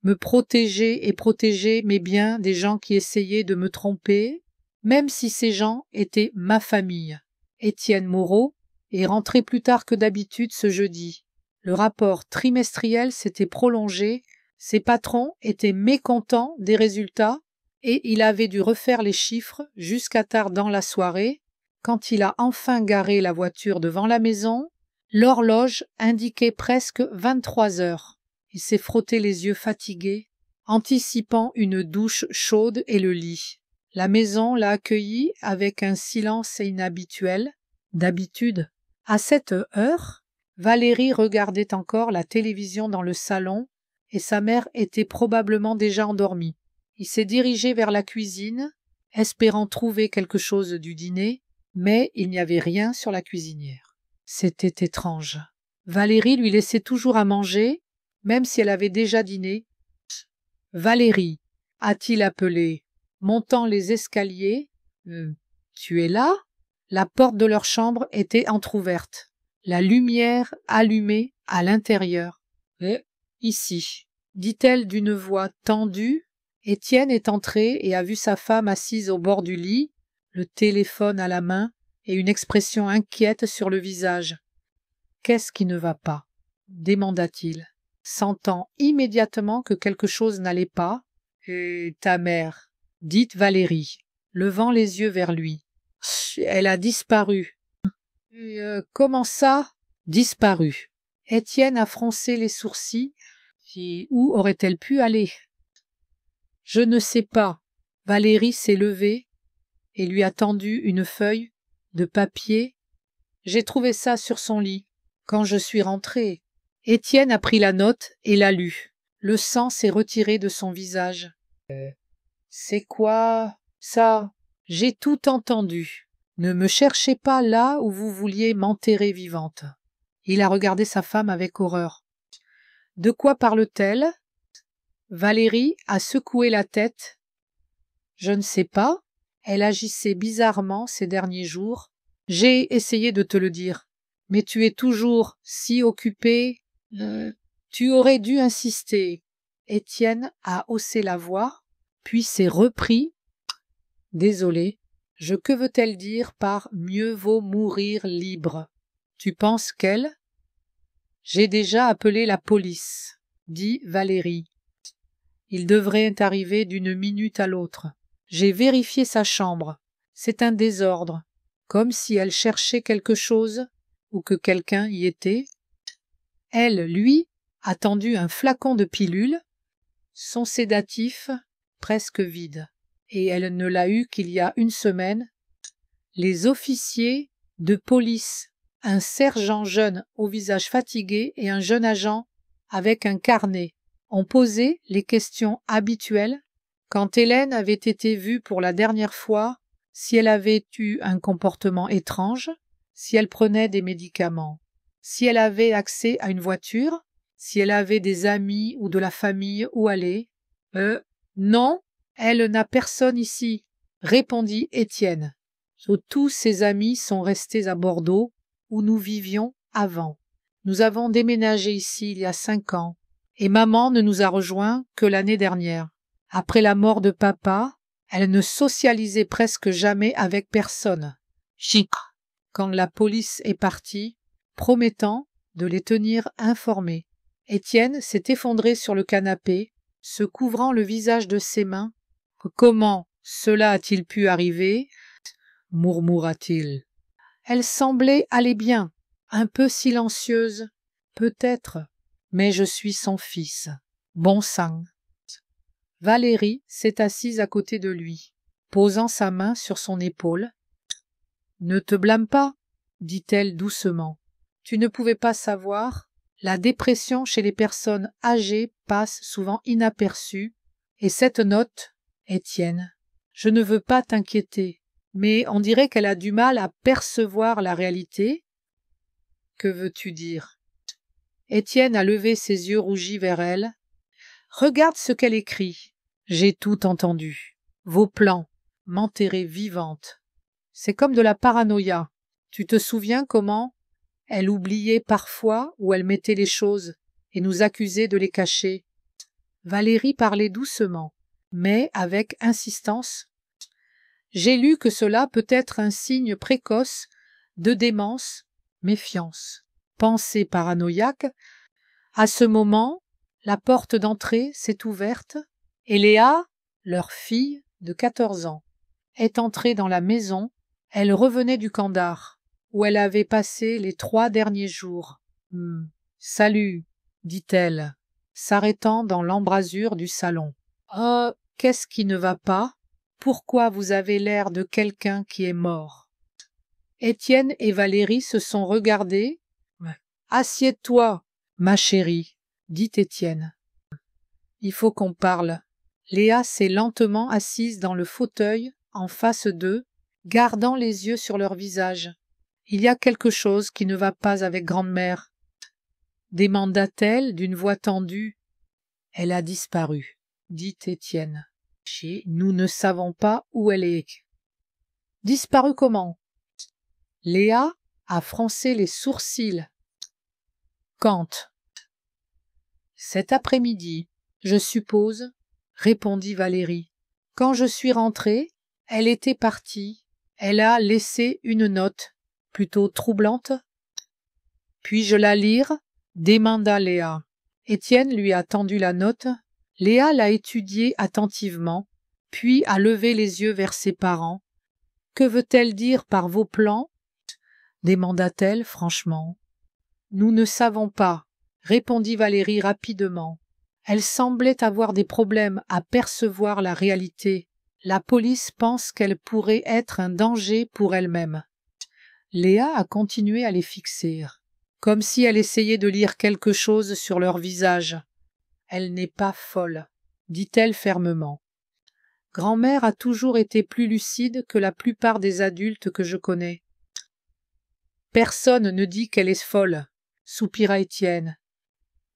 me protéger et protéger mes biens des gens qui essayaient de me tromper, même si ces gens étaient ma famille. Étienne Moreau est rentré plus tard que d'habitude ce jeudi. Le rapport trimestriel s'était prolongé, ses patrons étaient mécontents des résultats et il avait dû refaire les chiffres jusqu'à tard dans la soirée. Quand il a enfin garé la voiture devant la maison, l'horloge indiquait presque 23 heures. Il s'est frotté les yeux fatigués, anticipant une douche chaude et le lit. La maison l'a accueilli avec un silence inhabituel. D'habitude, à cette heure, Valérie regardait encore la télévision dans le salon et sa mère était probablement déjà endormie. Il s'est dirigé vers la cuisine, espérant trouver quelque chose du dîner, mais il n'y avait rien sur la cuisinière. C'était étrange. Valérie lui laissait toujours à manger, même si elle avait déjà dîné. « Valérie » a-t-il appelé, montant les escaliers. « Tu es là ?» La porte de leur chambre était entr'ouverte. La lumière allumée à l'intérieur. « Ici » dit-elle d'une voix tendue. Étienne est entré et a vu sa femme assise au bord du lit, le téléphone à la main et une expression inquiète sur le visage. « Qu'est-ce qui ne va pas ?» demanda-t-il, sentant immédiatement que quelque chose n'allait pas. « Et ta mère ?» dit Valérie, levant les yeux vers lui. « Elle a disparu. »« Comment ça ?»« Disparu. » Étienne a froncé les sourcils. « Où aurait-elle pu aller ?»« Je ne sais pas. » Valérie s'est levée et lui a tendu une feuille de papier. « J'ai trouvé ça sur son lit quand je suis rentrée. » Étienne a pris la note et l'a lue. Le sang s'est retiré de son visage. « C'est quoi ça ?» « J'ai tout entendu. Ne me cherchez pas là où vous vouliez m'enterrer vivante. » Il a regardé sa femme avec horreur. « De quoi parle-t-elle » Valérie a secoué la tête. « Je ne sais pas. Elle agissait bizarrement ces derniers jours. J'ai essayé de te le dire. Mais tu es toujours si occupée. Tu aurais dû insister. » Étienne a haussé la voix, puis s'est repris. « Désolé. Que veut-elle dire par « mieux vaut mourir libre » Tu penses qu'elle… » J'ai déjà appelé la police, dit Valérie. Il devrait arriver d'une minute à l'autre. J'ai vérifié sa chambre. C'est un désordre, comme si elle cherchait quelque chose ou que quelqu'un y était. Elle, lui, a tendu un flacon de pilules, son sédatif presque vide, et elle ne l'a eu qu'il y a une semaine. Les officiers de police, un sergent jeune au visage fatigué et un jeune agent avec un carnet, ont posé les questions habituelles. Quand Hélène avait été vue pour la dernière fois, si elle avait eu un comportement étrange, si elle prenait des médicaments, si elle avait accès à une voiture, si elle avait des amis ou de la famille où aller. Non, elle n'a personne ici, répondit Étienne. Tous ses amis sont restés à Bordeaux, où nous vivions avant. Nous avons déménagé ici il y a 5 ans, et maman ne nous a rejoints que l'année dernière. Après la mort de papa, elle ne socialisait presque jamais avec personne. Chic. Quand la police est partie, promettant de les tenir informés. Étienne s'est effondré sur le canapé, se couvrant le visage de ses mains. « Comment cela a-t-il pu arriver ?» murmura-t-il. Elle semblait aller bien, un peu silencieuse, peut-être, mais je suis son fils. Bon sang. Valérie s'est assise à côté de lui, posant sa main sur son épaule. « Ne te blâme pas, » dit-elle doucement. « Tu ne pouvais pas savoir. La dépression chez les personnes âgées passe souvent inaperçue. Et cette note, Étienne, je ne veux pas t'inquiéter, mais on dirait qu'elle a du mal à percevoir la réalité. » « Que veux-tu dire ?» Étienne a levé ses yeux rougis vers elle. « Regarde ce qu'elle écrit. J'ai tout entendu. Vos plans, m'enterrer vivante. C'est comme de la paranoïa. Tu te souviens comment elle oubliait parfois où elle mettait les choses et nous accusait de les cacher. Valérie parlait doucement, mais avec insistance. J'ai lu que cela peut être un signe précoce de démence, méfiance, pensée paranoïaque. À ce moment, la porte d'entrée s'est ouverte et Léa, leur fille de 14 ans, est entrée dans la maison. Elle revenait du Kandar, où elle avait passé les 3 derniers jours. Salut, dit-elle, s'arrêtant dans l'embrasure du salon. Oh, qu'est-ce qui ne va pas? Pourquoi vous avez l'air de quelqu'un qui est mort? Étienne et Valérie se sont regardés. Assieds-toi, ma chérie, dit Étienne. Il faut qu'on parle. Léa s'est lentement assise dans le fauteuil, en face d'eux, gardant les yeux sur leur visage. Il y a quelque chose qui ne va pas avec grand-mère, demanda-t-elle d'une voix tendue. Elle a disparu, dit Étienne. Nous ne savons pas où elle est. Disparu comment? Léa a froncé les sourcils. Quand? Cet après-midi, je suppose, répondit Valérie. Quand je suis rentrée, elle était partie. Elle a laissé une note, plutôt troublante. Puis-je la lire? Demanda Léa. Étienne lui a tendu la note. Léa l'a étudiée attentivement, puis a levé les yeux vers ses parents. Que veut-elle dire par vos plans? Demanda-t-elle franchement. Nous ne savons pas, répondit Valérie rapidement. Elle semblait avoir des problèmes à percevoir la réalité. La police pense qu'elle pourrait être un danger pour elle-même. Léa a continué à les fixer, comme si elle essayait de lire quelque chose sur leur visage. Elle n'est pas folle, dit-elle fermement. Grand-mère a toujours été plus lucide que la plupart des adultes que je connais. Personne ne dit qu'elle est folle, soupira Étienne.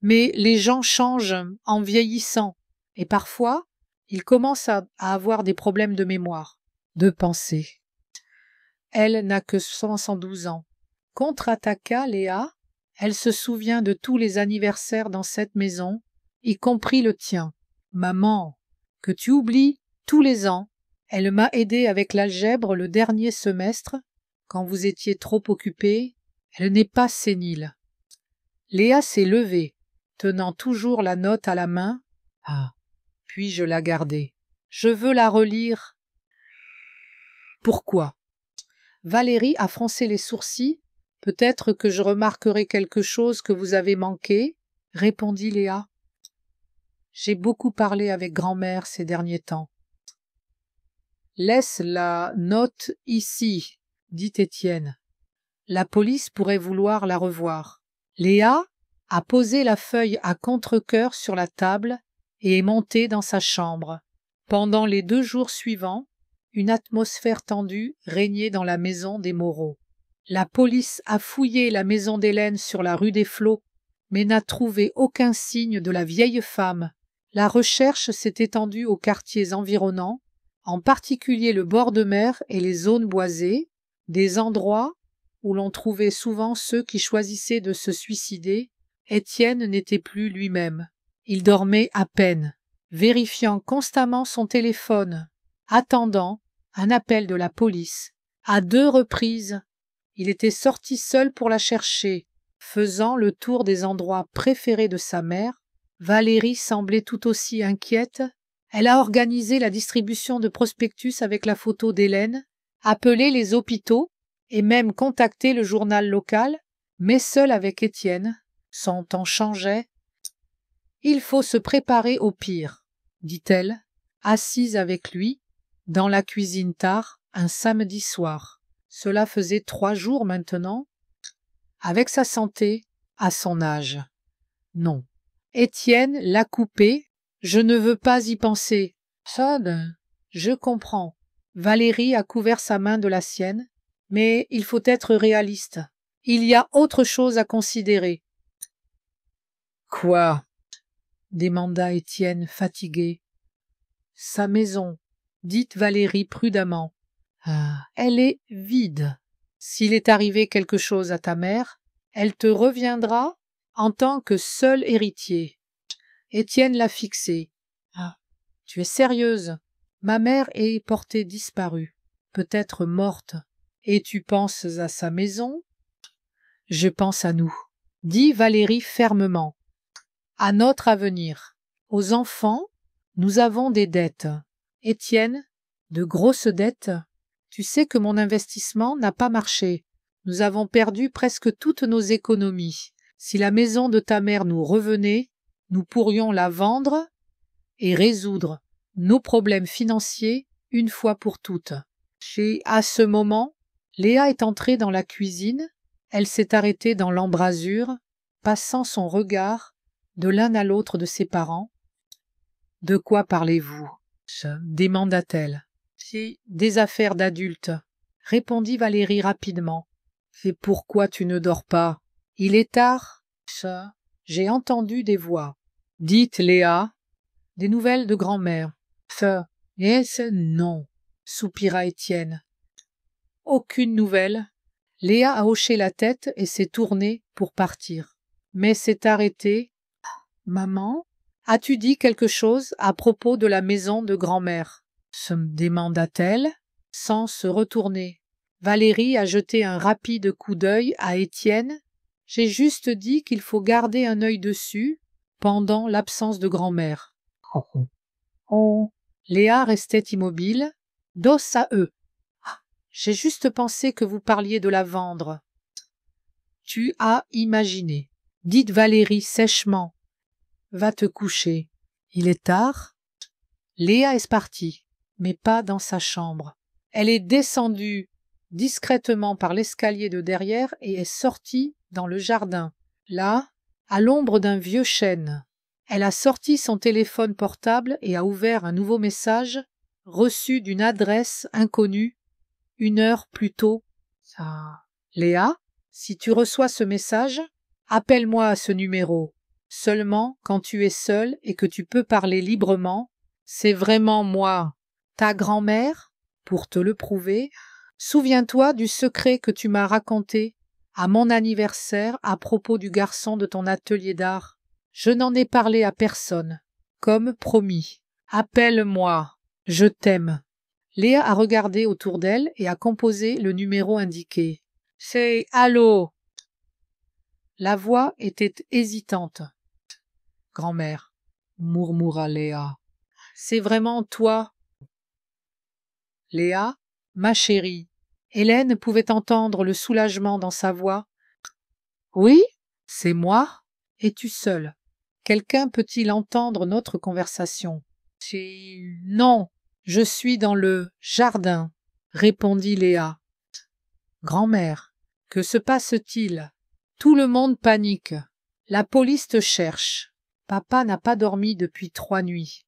Mais les gens changent en vieillissant, et parfois, ils commencent à avoir des problèmes de mémoire, de pensée. Elle n'a que 112 ans. Contre-attaqua Léa. Elle se souvient de tous les anniversaires dans cette maison, y compris le tien. Maman, que tu oublies tous les ans. Elle m'a aidé avec l'algèbre le dernier semestre, quand vous étiez trop occupés. Elle n'est pas sénile. Léa s'est levée, tenant toujours la note à la main. Ah, puis je la gardai. Je veux la relire. Pourquoi? Valérie a froncé les sourcils. Peut-être que je remarquerai quelque chose que vous avez manqué, répondit Léa. J'ai beaucoup parlé avec grand-mère ces derniers temps. Laisse la note ici, dit Étienne. La police pourrait vouloir la revoir. Léa a posé la feuille à contre-cœur sur la table et est montée dans sa chambre. Pendant les 2 jours suivants, une atmosphère tendue régnait dans la maison des Moreau. La police a fouillé la maison d'Hélène sur la rue des Flots, mais n'a trouvé aucun signe de la vieille femme. La recherche s'est étendue aux quartiers environnants, en particulier le bord de mer et les zones boisées, des endroits où l'on trouvait souvent ceux qui choisissaient de se suicider. Étienne n'était plus lui-même. Il dormait à peine, vérifiant constamment son téléphone, attendant un appel de la police. À 2 reprises, il était sorti seul pour la chercher, faisant le tour des endroits préférés de sa mère. Valérie semblait tout aussi inquiète. Elle a organisé la distribution de prospectus avec la photo d'Hélène, appelé les hôpitaux et même contacté le journal local, mais seule avec Étienne. Son ton changeait. « Il faut se préparer au pire, » dit-elle, assise avec lui, dans la cuisine tard, un samedi soir. Cela faisait 3 jours maintenant. Avec sa santé, à son âge. Non. Étienne l'a coupé. Je ne veux pas y penser. Sad, je comprends. Valérie a couvert sa main de la sienne, mais il faut être réaliste. Il y a autre chose à considérer. Quoi? Demanda Étienne fatigué. Sa maison, dit Valérie prudemment. Elle est vide. S'il est arrivé quelque chose à ta mère, elle te reviendra en tant que seul héritier. Étienne l'a fixé. Ah, tu es sérieuse? Ma mère est portée disparue, peut-être morte. Et tu penses à sa maison? Je pense à nous, dit Valérie fermement. À notre avenir. Aux enfants, nous avons des dettes. Étienne, de grosses dettes. Tu sais que mon investissement n'a pas marché. Nous avons perdu presque toutes nos économies. Si la maison de ta mère nous revenait, nous pourrions la vendre et résoudre nos problèmes financiers une fois pour toutes. À ce moment, Léa est entrée dans la cuisine. Elle s'est arrêtée dans l'embrasure, passant son regard de l'un à l'autre de ses parents. « De quoi parlez-vous » demanda-t-elle. « C'est des affaires d'adultes, » répondit Valérie rapidement. « Et pourquoi tu ne dors pas? Il est tard. » J'ai entendu des voix. Dites, Léa. Des nouvelles de grand-mère. Yes, non, soupira Étienne. Aucune nouvelle. Léa a hoché la tête et s'est tournée pour partir. Mais s'est arrêtée. Maman, as-tu dit quelque chose à propos de la maison de grand-mère? Se demanda-t-elle, sans se retourner. Valérie a jeté un rapide coup d'œil à Étienne. J'ai juste dit qu'il faut garder un œil dessus pendant l'absence de grand-mère. Oh. Léa restait immobile, dos à eux. J'ai juste pensé que vous parliez de la vendre. Tu as imaginé, dit Valérie sèchement. Va te coucher. Il est tard. Léa est partie, mais pas dans sa chambre. Elle est descendue discrètement par l'escalier de derrière et est sortie dans le jardin. Là, à l'ombre d'un vieux chêne, elle a sorti son téléphone portable et a ouvert un nouveau message reçu d'une adresse inconnue 1 heure plus tôt. Léa, si tu reçois ce message, appelle-moi à ce numéro. Seulement quand tu es seule et que tu peux parler librement. C'est vraiment moi, ta grand-mère, pour te le prouver. Souviens-toi du secret que tu m'as raconté à mon anniversaire à propos du garçon de ton atelier d'art. Je n'en ai parlé à personne, comme promis. Appelle-moi, je t'aime. Léa a regardé autour d'elle et a composé le numéro indiqué. C'est allô. La voix était hésitante. Grand-mère, murmura Léa. C'est vraiment toi? Léa, ma chérie. Hélène pouvait entendre le soulagement dans sa voix. Oui, c'est moi. Es-tu seule? Quelqu'un peut-il entendre notre conversation? Non, je suis dans le jardin, répondit Léa. Grand-mère, que se passe-t-il? Tout le monde panique. La police te cherche. Papa n'a pas dormi depuis 3 nuits.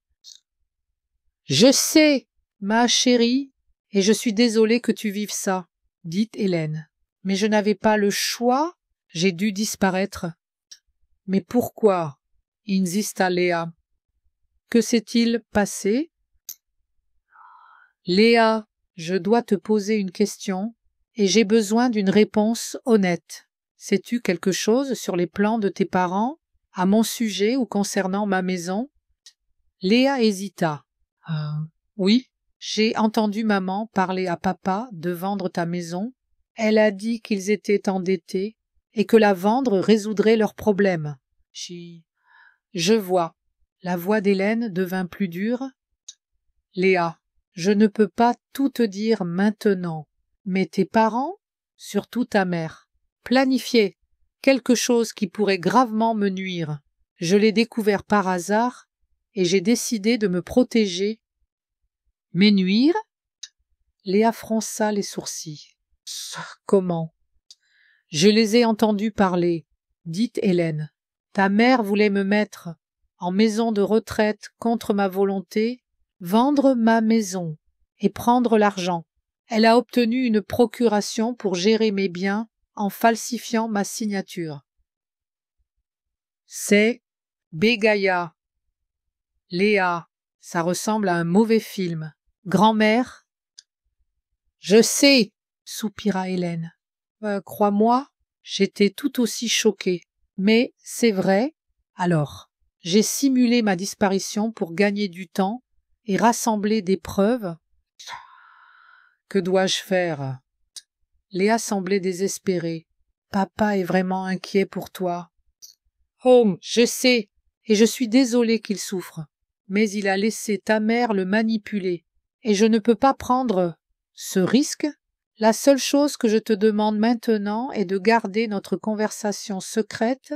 Je sais, ma chérie, et je suis désolée que tu vives ça, dit Hélène. Mais je n'avais pas le choix, j'ai dû disparaître. Mais pourquoi? Insista Léa. Que s'est-il passé? Léa, je dois te poser une question, et j'ai besoin d'une réponse honnête. Sais-tu quelque chose sur les plans de tes parents, à mon sujet ou concernant ma maison? Léa hésita. Oui, j'ai entendu maman parler à papa de vendre ta maison. Elle a dit qu'ils étaient endettés et que la vendre résoudrait leurs problèmes. Je vois. La voix d'Hélène devint plus dure. Léa, je ne peux pas tout te dire maintenant, mais tes parents, surtout ta mère, planifiaient quelque chose qui pourrait gravement me nuire. Je l'ai découvert par hasard et j'ai décidé de me protéger. Mais nuire? Léa fronça les sourcils. Comment? Je les ai entendus parler, dit Hélène. Ta mère voulait me mettre en maison de retraite contre ma volonté, vendre ma maison et prendre l'argent. Elle a obtenu une procuration pour gérer mes biens en falsifiant ma signature. C'est bégaya. Léa, ça ressemble à un mauvais film. Grand-mère? Je sais, soupira Hélène. Crois-moi, j'étais tout aussi choquée. Mais c'est vrai. Alors, J'ai simulé ma disparition pour gagner du temps et rassembler des preuves. Que dois-je faire? Léa semblait désespérée. Papa est vraiment inquiet pour toi. Oh, je sais, et je suis désolée qu'il souffre. Mais il a laissé ta mère le manipuler, et je ne peux pas prendre ce risque. La seule chose que je te demande maintenant est de garder notre conversation secrète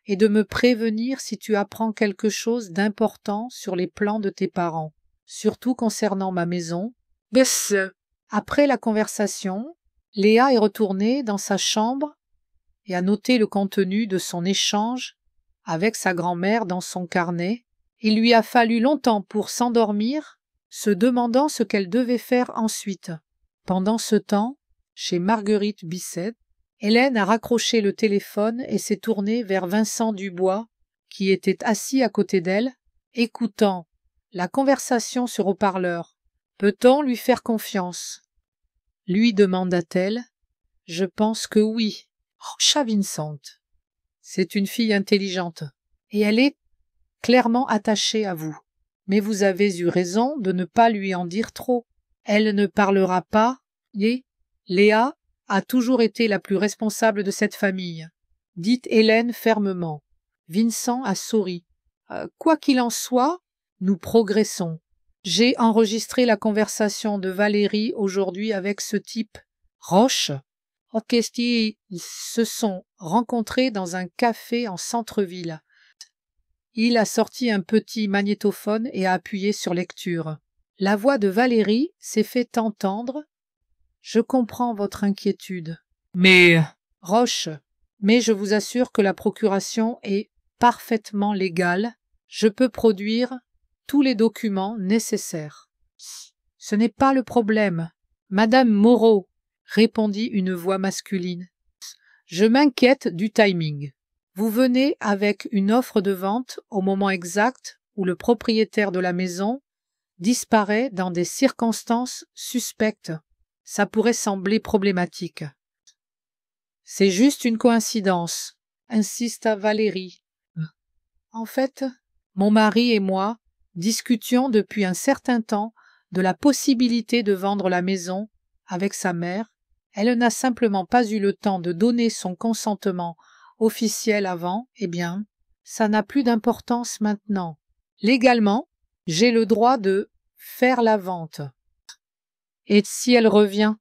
et de me prévenir si tu apprends quelque chose d'important sur les plans de tes parents, surtout concernant ma maison. Après la conversation, Léa est retournée dans sa chambre et a noté le contenu de son échange avec sa grand-mère dans son carnet. Il lui a fallu longtemps pour s'endormir, se demandant ce qu'elle devait faire ensuite. Pendant ce temps, chez Marguerite Bisset, Hélène a raccroché le téléphone et s'est tournée vers Vincent Dubois, qui était assis à côté d'elle, écoutant la conversation sur haut-parleur. Peut-on lui faire confiance? Lui demanda-t-elle. Je pense que oui. Rocha Vincent. C'est une fille intelligente, et elle est clairement attachée à vous. Mais vous avez eu raison de ne pas lui en dire trop. Elle ne parlera pas, et Léa a toujours été la plus responsable de cette famille, dit Hélène fermement. Vincent a souri. Quoi qu'il en soit, nous progressons. J'ai enregistré la conversation de Valérie aujourd'hui avec ce type. Roche. Ils se sont rencontrés dans un café en centre-ville. Il a sorti un petit magnétophone et a appuyé sur lecture. La voix de Valérie s'est fait entendre. Je comprends votre inquiétude. Mais... Roche, mais je vous assure que la procuration est parfaitement légale. Je peux produire tous les documents nécessaires. Ce n'est pas le problème. Madame Moreau, répondit une voix masculine. Je m'inquiète du timing. Vous venez avec une offre de vente au moment exact où le propriétaire de la maison disparaît dans des circonstances suspectes. Ça pourrait sembler problématique. C'est juste une coïncidence, insista Valérie. En fait, mon mari et moi discutions depuis un certain temps de la possibilité de vendre la maison avec sa mère. Elle n'a simplement pas eu le temps de donner son consentement officiel avant. Eh bien, ça n'a plus d'importance maintenant. Légalement, j'ai le droit de faire la vente. Et si elle revient?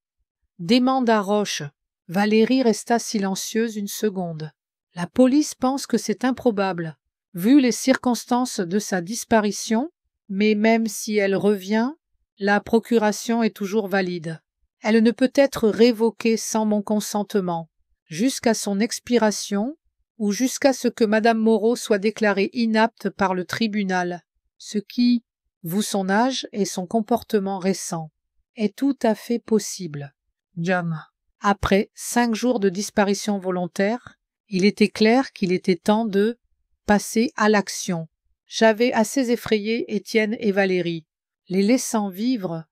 Demanda Roche. Valérie resta silencieuse une seconde. La police pense que c'est improbable, vu les circonstances de sa disparition, mais même si elle revient, la procuration est toujours valide. Elle ne peut être révoquée sans mon consentement, jusqu'à son expiration ou jusqu'à ce que Madame Moreau soit déclarée inapte par le tribunal, ce qui, vu son âge et son comportement récent, est tout à fait possible. John. Après 5 jours de disparition volontaire, il était clair qu'il était temps de passer à l'action. J'avais assez effrayé Étienne et Valérie, les laissant vivre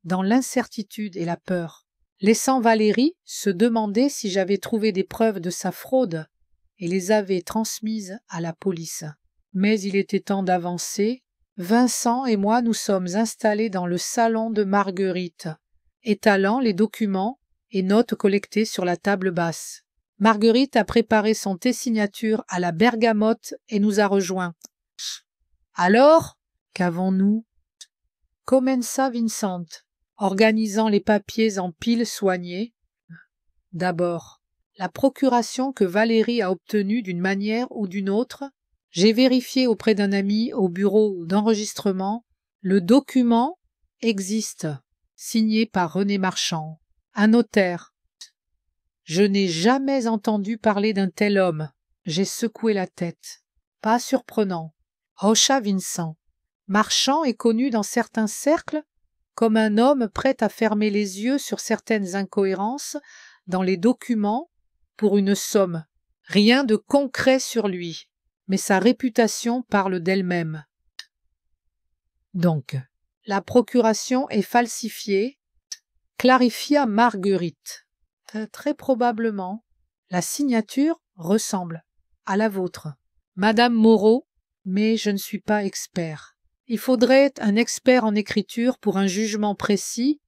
dans l'incertitude et la peur, laissant Valérie se demander si j'avais trouvé des preuves de sa fraude et les avais transmises à la police. Mais il était temps d'avancer. Vincent et moi nous sommes installés dans le salon de Marguerite, étalant les documents et notes collectées sur la table basse. Marguerite a préparé son thé signature à la bergamote et nous a rejoints. Alors, qu'avons-nous? Commença Vincent, organisant les papiers en piles soignées. D'abord, la procuration que Valérie a obtenue d'une manière ou d'une autre. J'ai vérifié auprès d'un ami au bureau d'enregistrement. Le document existe, signé par René Marchand, un notaire. Je n'ai jamais entendu parler d'un tel homme. J'ai secoué la tête. Pas surprenant. Hocha Vincent. Marchand est connu dans certains cercles comme un homme prêt à fermer les yeux sur certaines incohérences dans les documents pour une somme. Rien de concret sur lui, mais sa réputation parle d'elle-même. Donc, la procuration est falsifiée, clarifia Marguerite. Très probablement, la signature ressemble à la vôtre. Madame Moreau Mais je ne suis pas expert. Il faudrait un expert en écriture pour un jugement précis.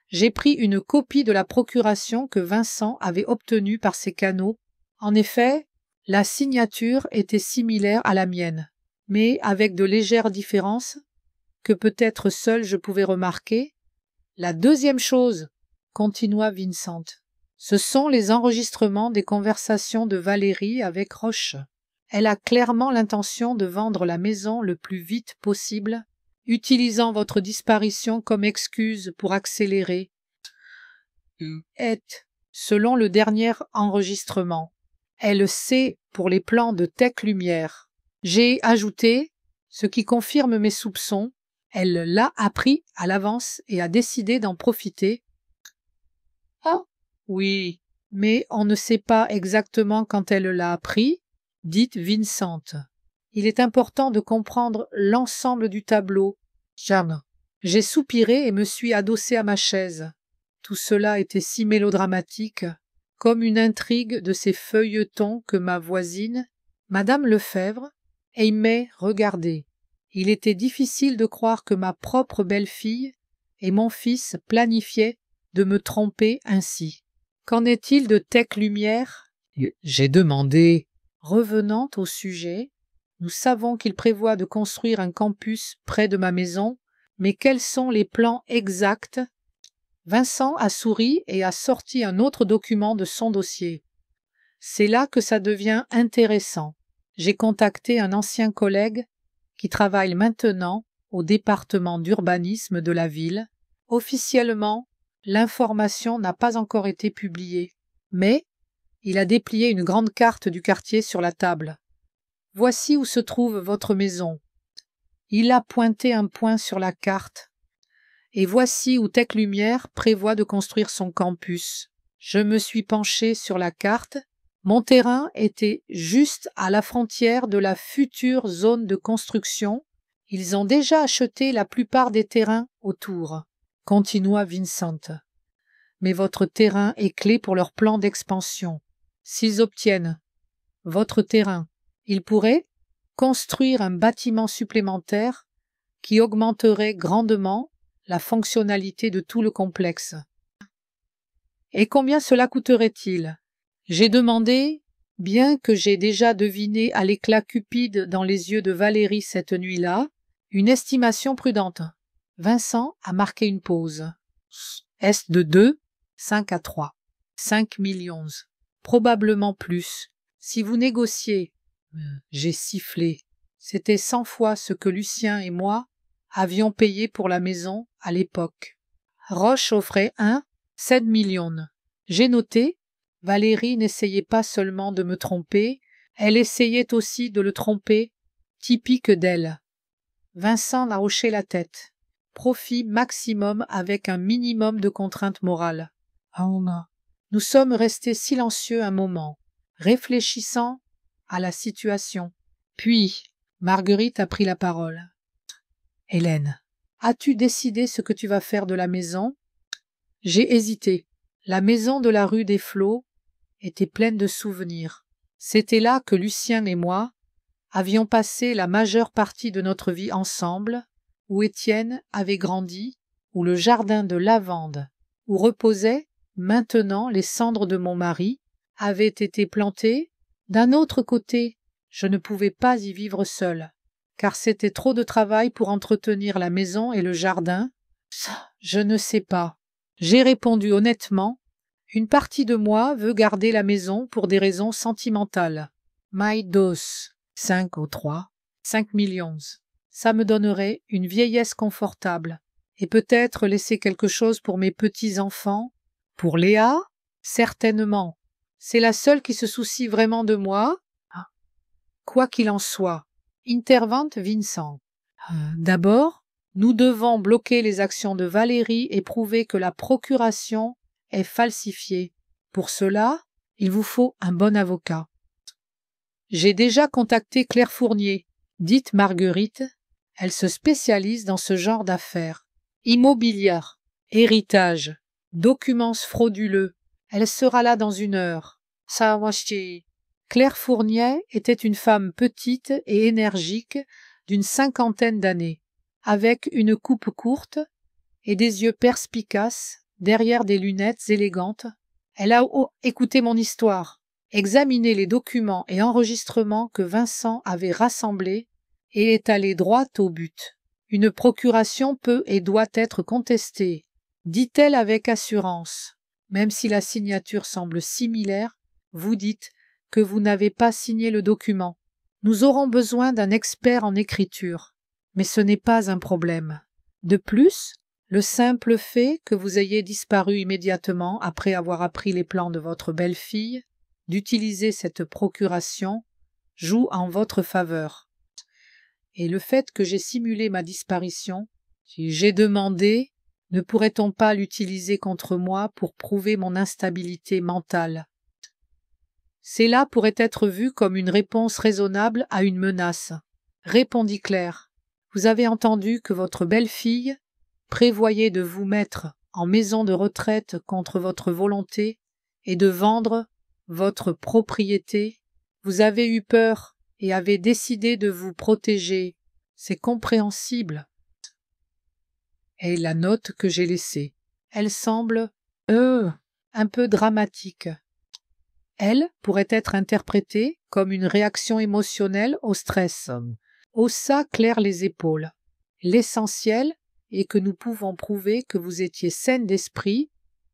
J'ai pris une copie de la procuration que Vincent avait obtenue par ses canaux. En effet, la signature était similaire à la mienne, mais avec de légères différences que peut-être seul je pouvais remarquer. La deuxième chose, continua Vincent, ce sont les enregistrements des conversations de Valérie avec Roche. Elle a clairement l'intention de vendre la maison le plus vite possible, utilisant votre disparition comme excuse pour accélérer. Selon le dernier enregistrement, elle sait pour les plans de Tech Lumière. J'ai ajouté, ce qui confirme mes soupçons, elle l'a appris à l'avance et a décidé d'en profiter. Ah, oui, mais on ne sait pas exactement quand elle l'a appris, dit Vincent. Il est important de comprendre l'ensemble du tableau. Jeanne. J'ai soupiré et me suis adossé à ma chaise. Tout cela était si mélodramatique, comme une intrigue de ces feuilletons que ma voisine, Madame Lefebvre, aimait regarder. Il était difficile de croire que ma propre belle-fille et mon fils planifiaient de me tromper ainsi. Qu'en est-il de Tech Lumière ? J'ai demandé. Revenant au sujet, nous savons qu'il prévoit de construire un campus près de ma maison, mais quels sont les plans exacts ? Vincent a souri et a sorti un autre document de son dossier. C'est là que ça devient intéressant. J'ai contacté un ancien collègue qui travaille maintenant au département d'urbanisme de la ville. Officiellement, l'information n'a pas encore été publiée, mais il a déplié une grande carte du quartier sur la table. Voici où se trouve votre maison. Il a pointé un point sur la carte. Et voici où Tech Lumière prévoit de construire son campus. Je me suis penché sur la carte. Mon terrain était juste à la frontière de la future zone de construction. Ils ont déjà acheté la plupart des terrains autour, continua Vincent. Mais votre terrain est clé pour leur plan d'expansion. S'ils obtiennent votre terrain, ils pourraient construire un bâtiment supplémentaire qui augmenterait grandement la fonctionnalité de tout le complexe. Et combien cela coûterait-il ? J'ai demandé, bien que j'ai déjà deviné à l'éclat cupide dans les yeux de Valérie cette nuit-là, une estimation prudente. Vincent a marqué une pause. Est-ce de 2, 5 à 3, 5 millions, probablement plus. Si vous négociez, j'ai sifflé. C'était 100 fois ce que Lucien et moi avions payé pour la maison à l'époque. Roche offrait 7 millions. J'ai noté, Valérie n'essayait pas seulement de me tromper, elle essayait aussi de le tromper, typique d'elle. Vincent a hoché la tête. Profit maximum avec un minimum de contraintes morales. Nous sommes restés silencieux un moment, réfléchissant à la situation. Puis, Marguerite a pris la parole. Hélène, as-tu décidé ce que tu vas faire de la maison ? J'ai hésité. La maison de la rue des Flots était pleine de souvenirs. C'était là que Lucien et moi avions passé la majeure partie de notre vie ensemble, où Étienne avait grandi, où le jardin de lavande, où reposaient maintenant les cendres de mon mari, avait été planté. D'un autre côté, je ne pouvais pas y vivre seul, car c'était trop de travail pour entretenir la maison et le jardin. Je ne sais pas. J'ai répondu honnêtement. Une partie de moi veut garder la maison pour des raisons sentimentales. My dose, 5 ou 3, 5 millions. Ça me donnerait une vieillesse confortable. Et peut-être laisser quelque chose pour mes petits-enfants. Pour Léa, certainement. C'est la seule qui se soucie vraiment de moi. Quoi qu'il en soit, intervint Vincent. D'abord, nous devons bloquer les actions de Valérie et prouver que la procuration est falsifiée. Pour cela, il vous faut un bon avocat. J'ai déjà contacté Claire Fournier, dite Marguerite. Elle se spécialise dans ce genre d'affaires. Immobilière, héritage, documents frauduleux. Elle sera là dans 1 heure. Claire Fournier était une femme petite et énergique d'une 50aine d'années, avec une coupe courte et des yeux perspicaces derrière des lunettes élégantes. Elle a écouté mon histoire, examiné les documents et enregistrements que Vincent avait rassemblés et est allée droit au but. Une procuration peut et doit être contestée, dit-elle avec assurance. Même si la signature semble similaire, vous dites que vous n'avez pas signé le document. Nous aurons besoin d'un expert en écriture, mais ce n'est pas un problème. De plus, le simple fait que vous ayez disparu immédiatement après avoir appris les plans de votre belle-fille d'utiliser cette procuration joue en votre faveur. Et le fait que j'ai simulé ma disparition, si j'ai demandé, ne pourrait-on pas l'utiliser contre moi pour prouver mon instabilité mentale? Cela pourrait être vu comme une réponse raisonnable à une menace, répondit Claire. Vous avez entendu que votre belle-fille prévoyait de vous mettre en maison de retraite contre votre volonté et de vendre votre propriété. Vous avez eu peur et avez décidé de vous protéger. C'est compréhensible. Et la note que j'ai laissée. Elle semble, un peu dramatique. Elle pourrait être interprétée comme une réaction émotionnelle au stress. Haussa Claire les épaules. L'essentiel est que nous pouvons prouver que vous étiez saine d'esprit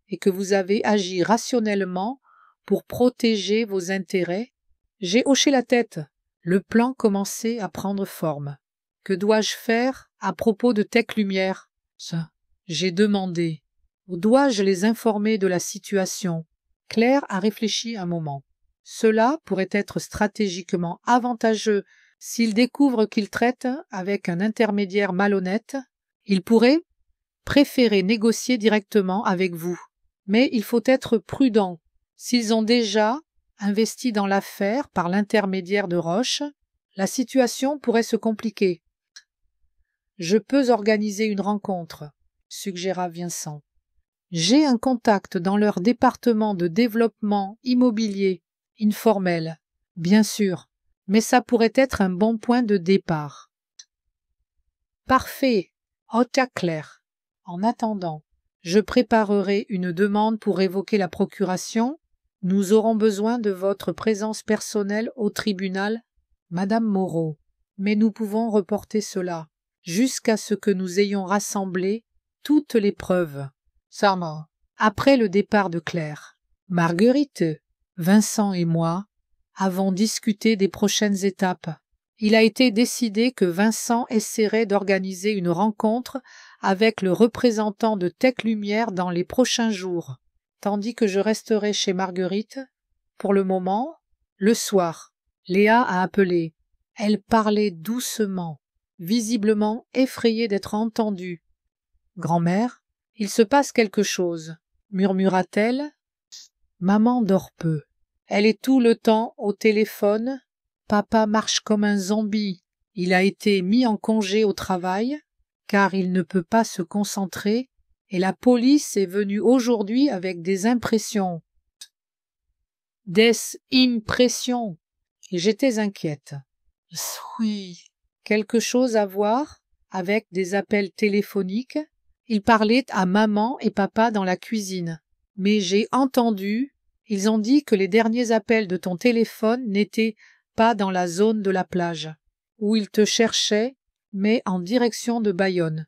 et que vous avez agi rationnellement pour protéger vos intérêts. J'ai hoché la tête. Le plan commençait à prendre forme. Que dois-je faire à propos de Tech Lumière? J'ai demandé. Dois-je les informer de la situation? Claire a réfléchi un moment. Cela pourrait être stratégiquement avantageux s'ils découvrent qu'ils traitent avec un intermédiaire malhonnête. Ils pourraient préférer négocier directement avec vous. Mais il faut être prudent. S'ils ont déjà investi dans l'affaire par l'intermédiaire de Roche, la situation pourrait se compliquer. Je peux organiser une rencontre, suggéra Vincent. J'ai un contact dans leur département de développement immobilier informel, bien sûr, mais ça pourrait être un bon point de départ. Parfait, ôta Claire. En attendant, je préparerai une demande pour révoquer la procuration. Nous aurons besoin de votre présence personnelle au tribunal, Madame Moreau, mais nous pouvons reporter cela jusqu'à ce que nous ayons rassemblé toutes les preuves. Sama. Après le départ de Claire, Marguerite, Vincent et moi avons discuté des prochaines étapes. Il a été décidé que Vincent essaierait d'organiser une rencontre avec le représentant de Tech Lumière dans les prochains jours, tandis que je resterai chez Marguerite. Pour le moment, le soir, Léa a appelé. Elle parlait doucement, visiblement effrayée d'être entendue. « Grand-mère, il se passe quelque chose, » murmura-t-elle. « Maman dort peu. Elle est tout le temps au téléphone. Papa marche comme un zombie. Il a été mis en congé au travail, car il ne peut pas se concentrer, et la police est venue aujourd'hui avec des impressions. Des impressions. Et j'étais inquiète. Oui. Quelque chose à voir avec des appels téléphoniques. Il parlait à maman et papa dans la cuisine. Mais j'ai entendu, ils ont dit que les derniers appels de ton téléphone n'étaient pas dans la zone de la plage, où ils te cherchaient, mais en direction de Bayonne.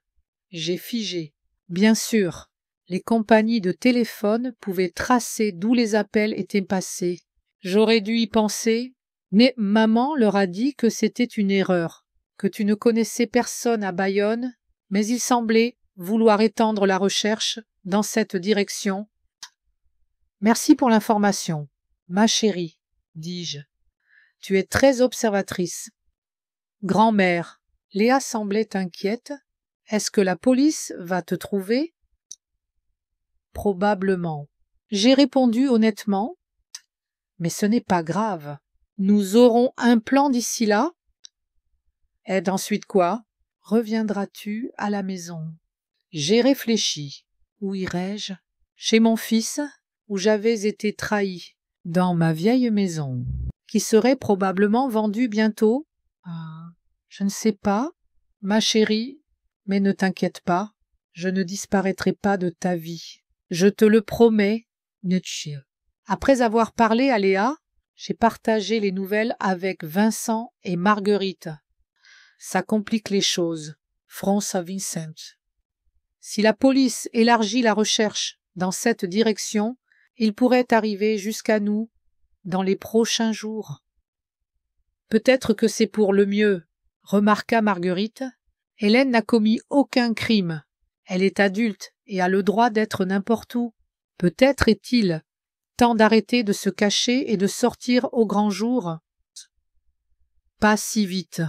J'ai figé. Bien sûr, les compagnies de téléphone pouvaient tracer d'où les appels étaient passés. J'aurais dû y penser, mais maman leur a dit que c'était une erreur, que tu ne connaissais personne à Bayonne, mais il semblait vouloir étendre la recherche dans cette direction. Merci pour l'information, ma chérie, dis-je. Tu es très observatrice. Grand-mère, Léa semblait inquiète. Est-ce que la police va te trouver? Probablement. J'ai répondu honnêtement. Mais ce n'est pas grave. Nous aurons un plan d'ici là. Et ensuite quoi? Reviendras-tu à la maison? J'ai réfléchi. Où irais-je? Chez mon fils, où j'avais été trahi, dans ma vieille maison. qui serait probablement vendu bientôt. Ah, je ne sais pas, ma chérie, mais ne t'inquiète pas, je ne disparaîtrai pas de ta vie. Je te le promets, Nietzsche. Après avoir parlé à Léa, j'ai partagé les nouvelles avec Vincent et Marguerite. Ça complique les choses, fronça Vincent. Si la police élargit la recherche dans cette direction, il pourrait arriver jusqu'à nous dans les prochains jours. Peut-être que c'est pour le mieux, remarqua Marguerite. Hélène n'a commis aucun crime. Elle est adulte et a le droit d'être n'importe où. Peut-être est-il temps d'arrêter de se cacher et de sortir au grand jour. Pas si vite,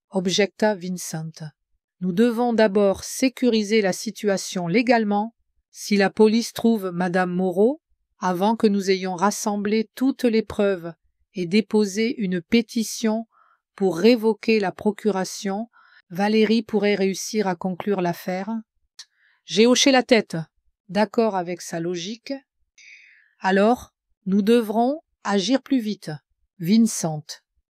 objecta Vincent. Nous devons d'abord sécuriser la situation légalement. Si la police trouve Madame Moreau, avant que nous ayons rassemblé toutes les preuves et déposé une pétition pour révoquer la procuration, Valérie pourrait réussir à conclure l'affaire. J'ai hoché la tête, d'accord avec sa logique. Alors, nous devrons agir plus vite. Vincent,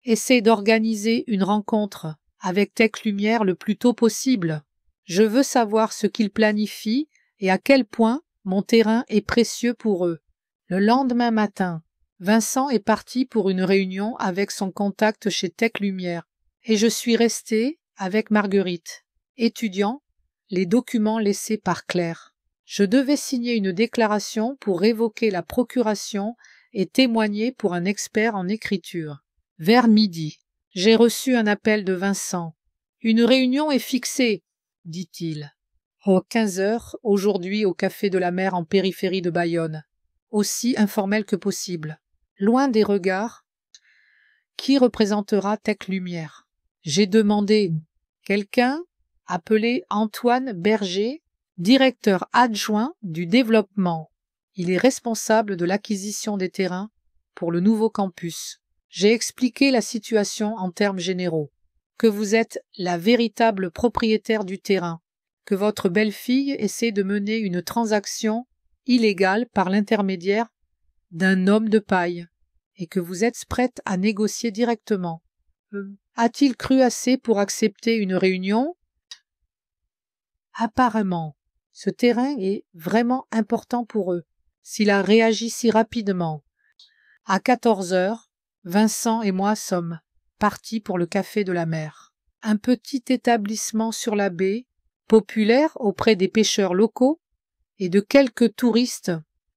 essaie d'organiser une rencontre avec Tech Lumière le plus tôt possible. Je veux savoir ce qu'ils planifient et à quel point mon terrain est précieux pour eux. Le lendemain matin, Vincent est parti pour une réunion avec son contact chez Tech Lumière et je suis resté avec Marguerite, étudiant les documents laissés par Claire. Je devais signer une déclaration pour révoquer la procuration et témoigner pour un expert en écriture. Vers midi, j'ai reçu un appel de Vincent. Une réunion est fixée, dit-il. À 15 heures, aujourd'hui au Café de la Mer en périphérie de Bayonne. Aussi informel que possible. Loin des regards. Qui représentera Tech Lumière? J'ai demandé quelqu'un appelé Antoine Berger, directeur adjoint du développement. Il est responsable de l'acquisition des terrains pour le nouveau campus. J'ai expliqué la situation en termes généraux, que vous êtes la véritable propriétaire du terrain, que votre belle-fille essaie de mener une transaction illégale par l'intermédiaire d'un homme de paille, et que vous êtes prête à négocier directement. A-t-il cru assez pour accepter une réunion? Apparemment, ce terrain est vraiment important pour eux. S'il a réagi si rapidement. À 14 heures, Vincent et moi sommes partis pour le Café de la Mer. Un petit établissement sur la baie, populaire auprès des pêcheurs locaux et de quelques touristes.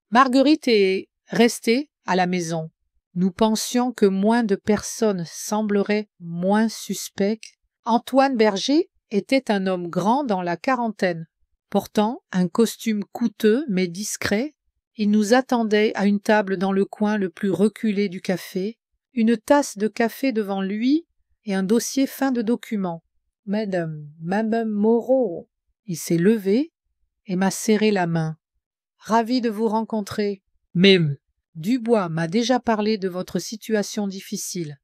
Marguerite est restée à la maison. Nous pensions que moins de personnes sembleraient moins suspectes. Antoine Berger était un homme grand dans la quarantaine, portant un costume coûteux mais discret. Il nous attendait à une table dans le coin le plus reculé du café, une tasse de café devant lui et un dossier fin de documents. « Madame Moreau !» Il s'est levé et m'a serré la main. « Ravi de vous rencontrer. Mais Dubois m'a déjà parlé de votre situation difficile. »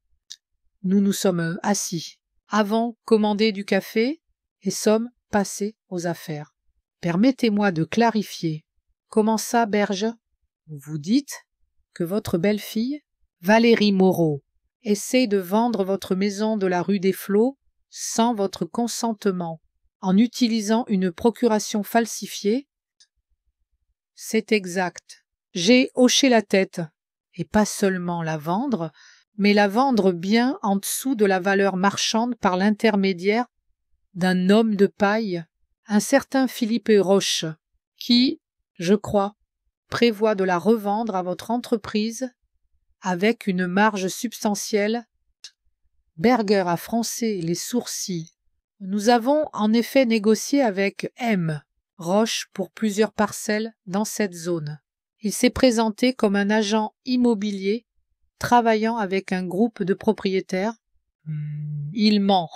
Nous nous sommes assis, avons commandé du café et sommes passés aux affaires. Permettez-moi de clarifier. Comment ça, Berge? Vous dites que votre belle-fille, Valérie Moreau, essaie de vendre votre maison de la rue des Flots sans votre consentement, en utilisant une procuration falsifiée? C'est exact. J'ai hoché la tête, et pas seulement la vendre, mais la vendre bien en dessous de la valeur marchande par l'intermédiaire d'un homme de paille, un certain Philippe Roche, qui, je crois, prévoit de la revendre à votre entreprise avec une marge substantielle. Berger a froncé les sourcils. Nous avons en effet négocié avec M. Roche pour plusieurs parcelles dans cette zone. Il s'est présenté comme un agent immobilier travaillant avec un groupe de propriétaires. Il ment,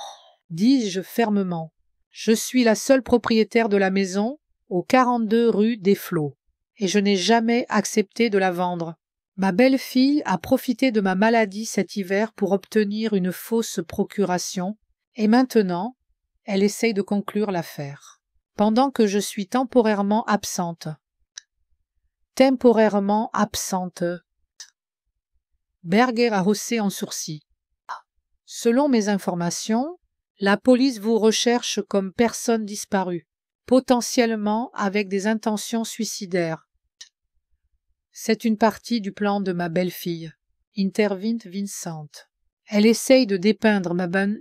dis-je fermement. Je suis la seule propriétaire de la maison au 42 rue des Flots et je n'ai jamais accepté de la vendre. Ma belle-fille a profité de ma maladie cet hiver pour obtenir une fausse procuration et maintenant, elle essaye de conclure l'affaire. Pendant que je suis temporairement absente. Temporairement absente. Berger a haussé un sourcil. Selon mes informations, la police vous recherche comme personne disparue, potentiellement avec des intentions suicidaires. C'est une partie du plan de ma belle-fille, intervint Vincent. Elle essaye de dépeindre Madame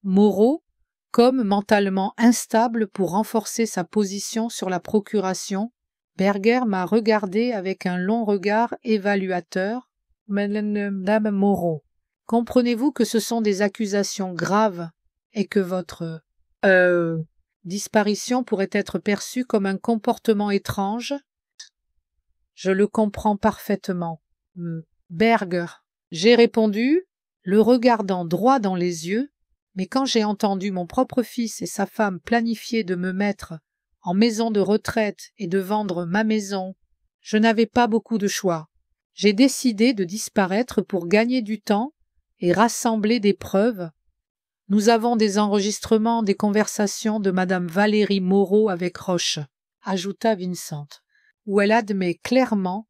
Moreau comme mentalement instable pour renforcer sa position sur la procuration. Berger m'a regardé avec un long regard évaluateur. Madame Moreau, comprenez-vous que ce sont des accusations graves et que votre disparition pourrait être perçue comme un comportement étrange? Je le comprends parfaitement. Berger, j'ai répondu, le regardant droit dans les yeux, mais quand j'ai entendu mon propre fils et sa femme planifier de me mettre en maison de retraite et de vendre ma maison, je n'avais pas beaucoup de choix. J'ai décidé de disparaître pour gagner du temps et rassembler des preuves. Nous avons des enregistrements des conversations de Madame Valérie Moreau avec Roche, ajouta Vincent, où elle admet clairement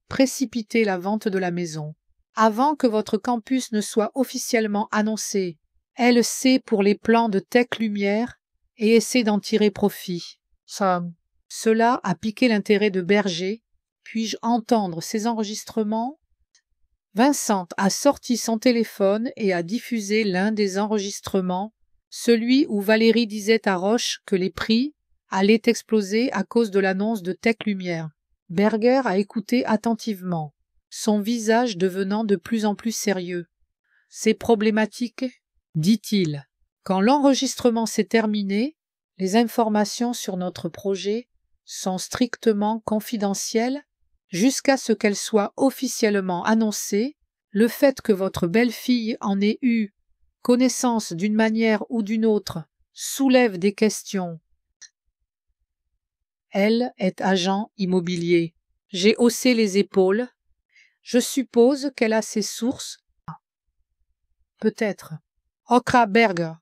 précipiter la vente de la maison. Avant que votre campus ne soit officiellement annoncé, elle sait pour les plans de Tech Lumière et essaie d'en tirer profit. Cela a piqué l'intérêt de Berger. Puis-je entendre ces enregistrements? Vincent a sorti son téléphone et a diffusé l'un des enregistrements, celui où Valérie disait à Roche que les prix allaient exploser à cause de l'annonce de Tech Lumière. Berger a écouté attentivement, son visage devenant de plus en plus sérieux. « C'est problématique ?» dit-il. Quand l'enregistrement s'est terminé, les informations sur notre projet sont strictement confidentielles jusqu'à ce qu'elles soient officiellement annoncées. Le fait que votre belle-fille en ait eu connaissance d'une manière ou d'une autre soulève des questions. Elle est agent immobilier. J'ai haussé les épaules. Je suppose qu'elle a ses sources. Peut-être. Okra Berger.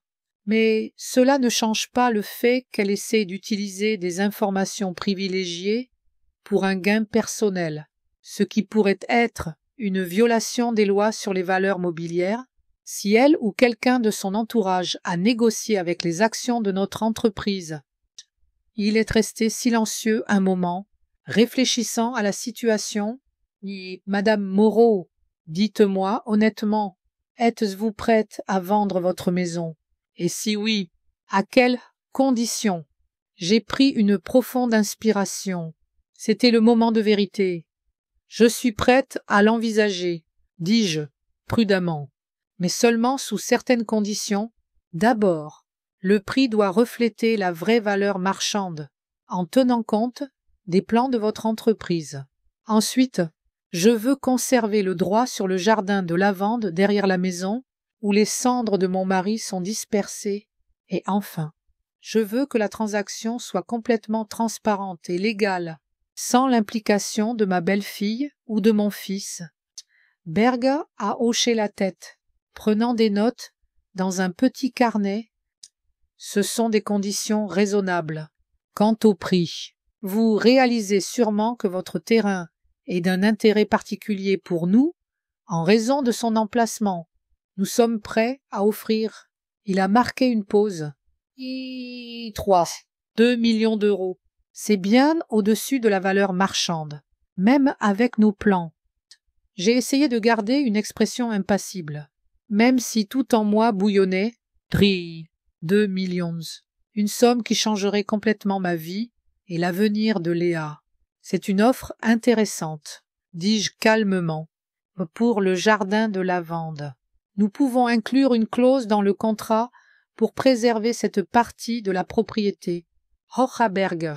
Mais cela ne change pas le fait qu'elle essaie d'utiliser des informations privilégiées pour un gain personnel, ce qui pourrait être une violation des lois sur les valeurs mobilières si elle ou quelqu'un de son entourage a négocié avec les actions de notre entreprise. Il est resté silencieux un moment, réfléchissant à la situation. Madame Moreau, dites-moi honnêtement, êtes-vous prête à vendre votre maison? Et si oui, à quelles conditions? J'ai pris une profonde inspiration. C'était le moment de vérité. Je suis prête à l'envisager, dis-je, prudemment, mais seulement sous certaines conditions. D'abord, le prix doit refléter la vraie valeur marchande, en tenant compte des plans de votre entreprise. Ensuite, je veux conserver le droit sur le jardin de lavande derrière la maison, où les cendres de mon mari sont dispersées. Et enfin, je veux que la transaction soit complètement transparente et légale, sans l'implication de ma belle-fille ou de mon fils. Berger a hoché la tête, prenant des notes dans un petit carnet. Ce sont des conditions raisonnables. Quant au prix, vous réalisez sûrement que votre terrain est d'un intérêt particulier pour nous, en raison de son emplacement. Nous sommes prêts à offrir. Il a marqué une pause. 2 millions d'euros. C'est bien au-dessus de la valeur marchande, même avec nos plans. J'ai essayé de garder une expression impassible, même si tout en moi bouillonnait. 2 millions. Une somme qui changerait complètement ma vie et l'avenir de Léa. C'est une offre intéressante, dis-je calmement, pour le jardin de lavande. Nous pouvons inclure une clause dans le contrat pour préserver cette partie de la propriété. Hochaberger.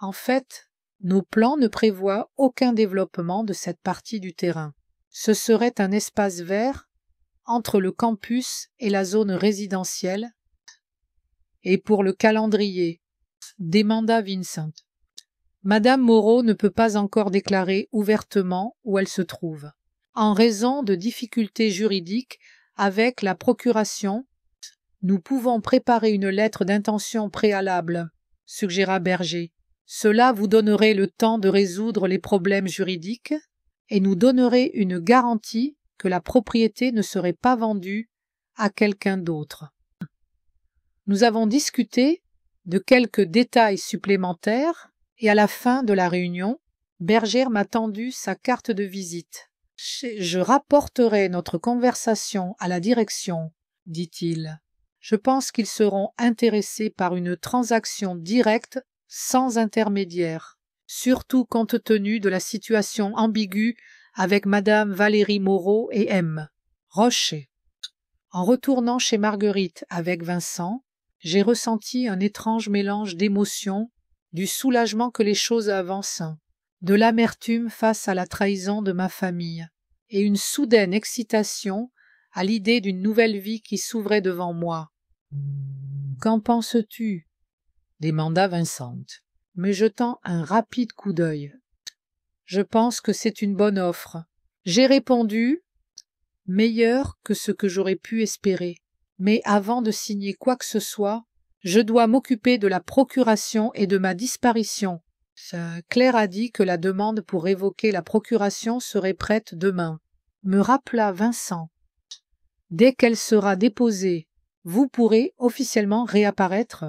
En fait, nos plans ne prévoient aucun développement de cette partie du terrain. Ce serait un espace vert entre le campus et la zone résidentielle. Et pour le calendrier, demanda Vincent. Madame Moreau ne peut pas encore déclarer ouvertement où elle se trouve, en raison de difficultés juridiques avec la procuration. Nous pouvons préparer une lettre d'intention préalable, suggéra Berger. Cela vous donnerait le temps de résoudre les problèmes juridiques et nous donnerait une garantie que la propriété ne serait pas vendue à quelqu'un d'autre. Nous avons discuté de quelques détails supplémentaires et à la fin de la réunion, Bergère m'a tendu sa carte de visite. « Je rapporterai notre conversation à la direction, dit-il. Je pense qu'ils seront intéressés par une transaction directe sans intermédiaire, surtout compte tenu de la situation ambiguë avec Madame Valérie Moreau et M. Rocher. » En retournant chez Marguerite avec Vincent, j'ai ressenti un étrange mélange d'émotions, du soulagement que les choses avancent, de l'amertume face à la trahison de ma famille, et une soudaine excitation à l'idée d'une nouvelle vie qui s'ouvrait devant moi. « Qu'en penses-tu » demanda Vincent, me jetant un rapide coup d'œil. « Je pense que c'est une bonne offre. » J'ai répondu « meilleure que ce que j'aurais pu espérer. Mais avant de signer quoi que ce soit, je dois m'occuper de la procuration et de ma disparition. » Claire a dit que la demande pour révoquer la procuration serait prête demain. Me rappela Vincent. « Dès qu'elle sera déposée, vous pourrez officiellement réapparaître. »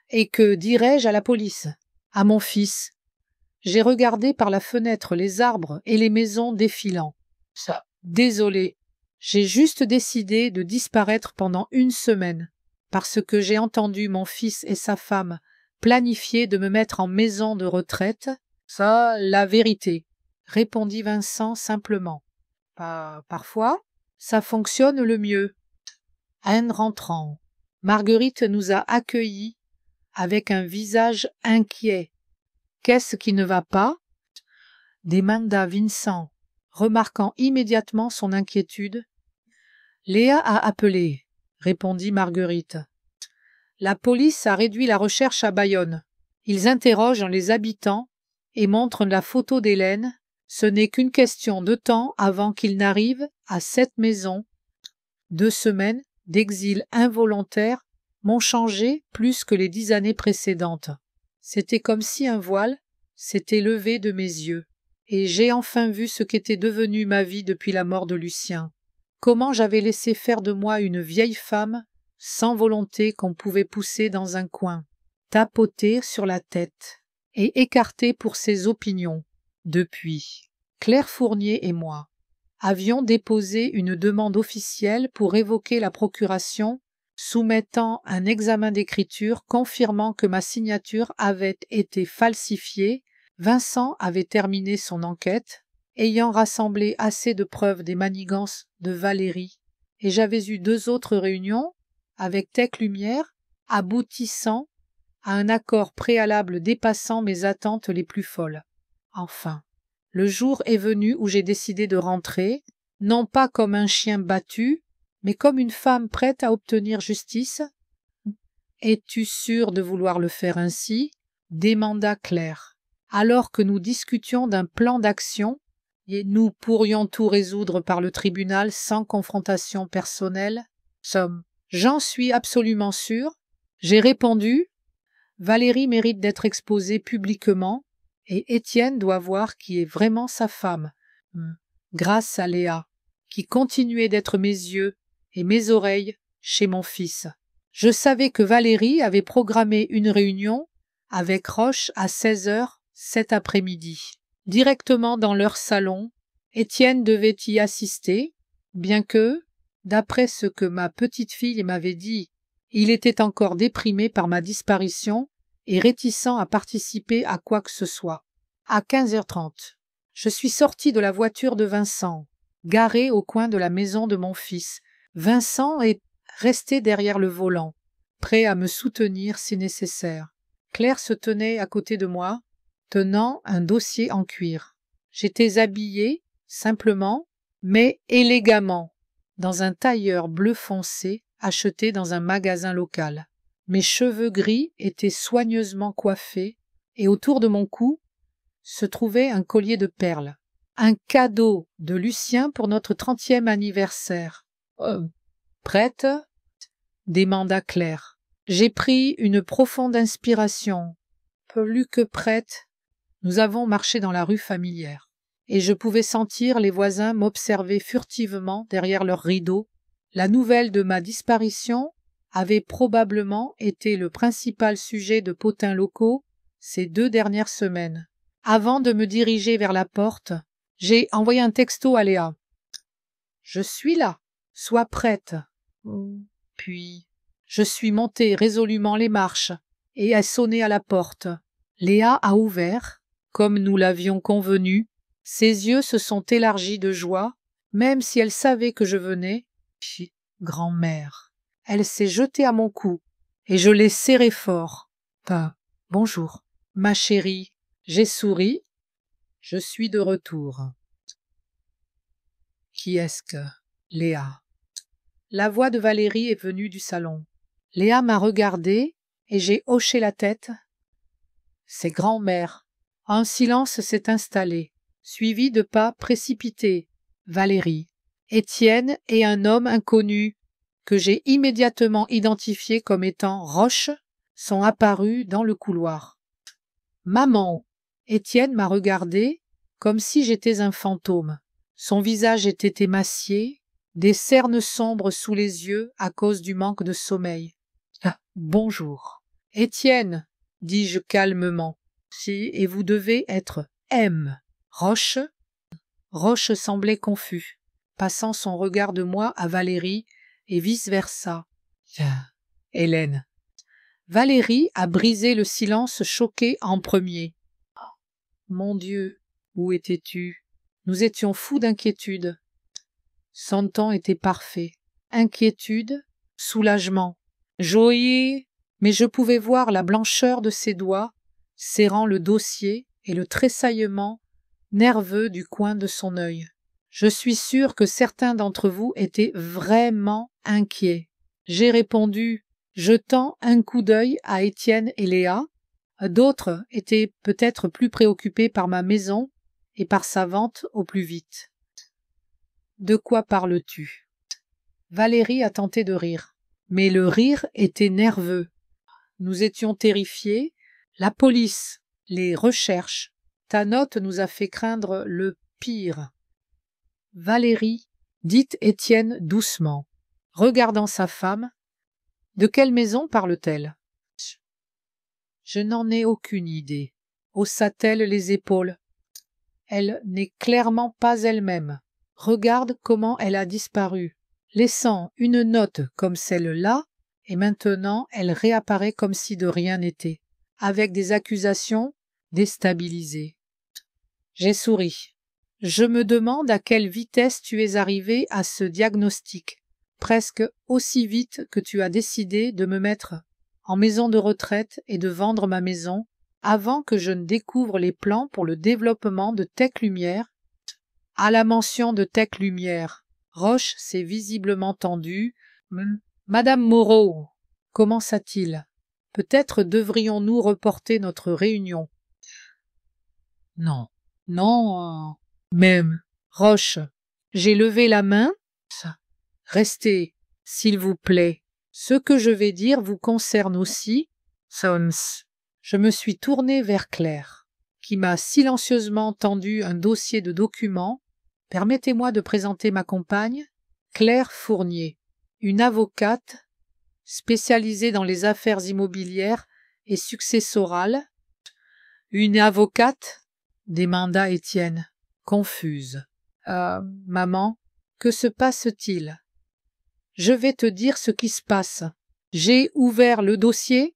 Et que dirai-je à la police? À mon fils? J'ai regardé par la fenêtre les arbres et les maisons défilant. Désolé, j'ai juste décidé de disparaître pendant 1 semaine, parce que j'ai entendu mon fils et sa femme planifier de me mettre en maison de retraite. Ça, la vérité, répondit Vincent simplement. Parfois, ça fonctionne le mieux. En rentrant, Marguerite nous a accueillis avec un visage inquiet. « Qu'est-ce qui ne va pas ?» demanda Vincent, remarquant immédiatement son inquiétude. « Léa a appelé, » répondit Marguerite. « La police a réduit la recherche à Bayonne. Ils interrogent les habitants et montrent la photo d'Hélène. Ce n'est qu'une question de temps avant qu'ils n'arrivent à cette maison. 2 semaines d'exil involontaire m'ont changé plus que les 10 années précédentes. C'était comme si un voile s'était levé de mes yeux, et j'ai enfin vu ce qu'était devenue ma vie depuis la mort de Lucien. Comment j'avais laissé faire de moi une vieille femme sans volonté qu'on pouvait pousser dans un coin, tapoter sur la tête et écarter pour ses opinions. Depuis, Claire Fournier et moi avions déposé une demande officielle pour révoquer la procuration, soumettant un examen d'écriture confirmant que ma signature avait été falsifiée. Vincent avait terminé son enquête, ayant rassemblé assez de preuves des manigances de Valérie, et j'avais eu 2 autres réunions avec Tech Lumière, aboutissant à un accord préalable dépassant mes attentes les plus folles. Enfin, le jour est venu où j'ai décidé de rentrer, non pas comme un chien battu, mais comme une femme prête à obtenir justice. « Es-tu sûre de vouloir le faire ainsi ?» demanda Claire. Alors que nous discutions d'un plan d'action, et nous pourrions tout résoudre par le tribunal sans confrontation personnelle. J'en suis absolument sûre. J'ai répondu. Valérie mérite d'être exposée publiquement, et Étienne doit voir qui est vraiment sa femme, grâce à Léa, qui continuait d'être mes yeux et mes oreilles chez mon fils. Je savais que Valérie avait programmé une réunion avec Roche à 16h cet après-midi. Directement dans leur salon, Étienne devait y assister, bien que, d'après ce que ma petite-fille m'avait dit, il était encore déprimé par ma disparition et réticent à participer à quoi que ce soit. À 15h30, je suis sortie de la voiture de Vincent, garée au coin de la maison de mon fils. Vincent est resté derrière le volant, prêt à me soutenir si nécessaire. Claire se tenait à côté de moi, tenant un dossier en cuir. J'étais habillée, simplement, mais élégamment, dans un tailleur bleu foncé acheté dans un magasin local. Mes cheveux gris étaient soigneusement coiffés, et autour de mon cou se trouvait un collier de perles. Un cadeau de Lucien pour notre 30e anniversaire. Prête ? demanda Claire. J'ai pris une profonde inspiration. Plus que prête, nous avons marché dans la rue familière. et je pouvais sentir les voisins m'observer furtivement derrière leurs rideaux. La nouvelle de ma disparition avait probablement été le principal sujet de potins locaux ces 2 dernières semaines. Avant de me diriger vers la porte, j'ai envoyé un texto à Léa. « Je suis là, sois prête. » Puis, je suis montée résolument les marches et ai sonné à la porte. Léa a ouvert, comme nous l'avions convenu. Ses yeux se sont élargis de joie, même si elle savait que je venais. Puis, grand-mère, elle s'est jetée à mon cou, et je l'ai serré fort. Bonjour, ma chérie. J'ai souri. Je suis de retour. Qui est-ce que... Léa. La voix de Valérie est venue du salon. Léa m'a regardée, et j'ai hoché la tête. C'est grand-mère. Un silence s'est installé, suivi de pas précipités. Valérie. Étienne et un homme inconnu, que j'ai immédiatement identifié comme étant Roche, sont apparus dans le couloir. Maman. Étienne m'a regardé comme si j'étais un fantôme. Son visage était émacié, des cernes sombres sous les yeux à cause du manque de sommeil. Bonjour. Étienne, dis-je calmement, si, et vous devez être M. Roche. Roche semblait confus, passant son regard de moi à Valérie et vice-versa. Hélène. Valérie a brisé le silence choqué en premier. Mon Dieu, où étais-tu? Nous étions fous d'inquiétude. Son ton était parfait. Inquiétude, soulagement. Joyeux, mais je pouvais voir la blancheur de ses doigts, serrant le dossier et le tressaillement nerveux du coin de son œil. Je suis sûre que certains d'entre vous étaient vraiment inquiets. J'ai répondu, jetant un coup d'œil à Étienne et Léa. D'autres étaient peut-être plus préoccupés par ma maison et par sa vente au plus vite. De quoi parles-tu? Valérie a tenté de rire, mais le rire était nerveux. Nous étions terrifiés. La police, les recherches. Ta note nous a fait craindre le pire. Valérie, dit Étienne doucement, regardant sa femme. De quelle maison parle-t-elle? Je n'en ai aucune idée. Haussa-t-elle les épaules. Elle n'est clairement pas elle-même. Regarde comment elle a disparu, laissant une note comme celle-là, et maintenant elle réapparaît comme si de rien n'était, avec des accusations déstabilisées. J'ai souri. Je me demande à quelle vitesse tu es arrivé à ce diagnostic, presque aussi vite que tu as décidé de me mettre en maison de retraite et de vendre ma maison, avant que je ne découvre les plans pour le développement de Tech Lumière. À la mention de Tech Lumière, Roche s'est visiblement tendu. Madame Moreau, commença-t-il. Peut-être devrions-nous reporter notre réunion. Non, même, Roche, j'ai levé la main. Restez, s'il vous plaît. Ce que je vais dire vous concerne aussi. Je me suis tournée vers Claire, qui m'a silencieusement tendu un dossier de documents. Permettez-moi de présenter ma compagne, Claire Fournier, une avocate spécialisée dans les affaires immobilières et successorales. Une avocate? Demanda Étienne, confuse. Maman, que se passe-t-il? Je vais te dire ce qui se passe. J'ai ouvert le dossier.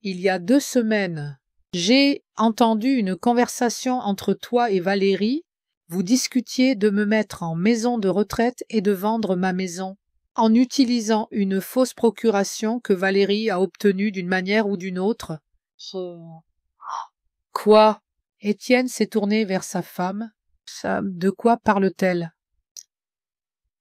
Il y a 2 semaines, j'ai entendu une conversation entre toi et Valérie. Vous discutiez de me mettre en maison de retraite et de vendre ma maison, en utilisant une fausse procuration que Valérie a obtenue d'une manière ou d'une autre. Quoi? Étienne s'est tourné vers sa femme. De quoi parle-t-elle?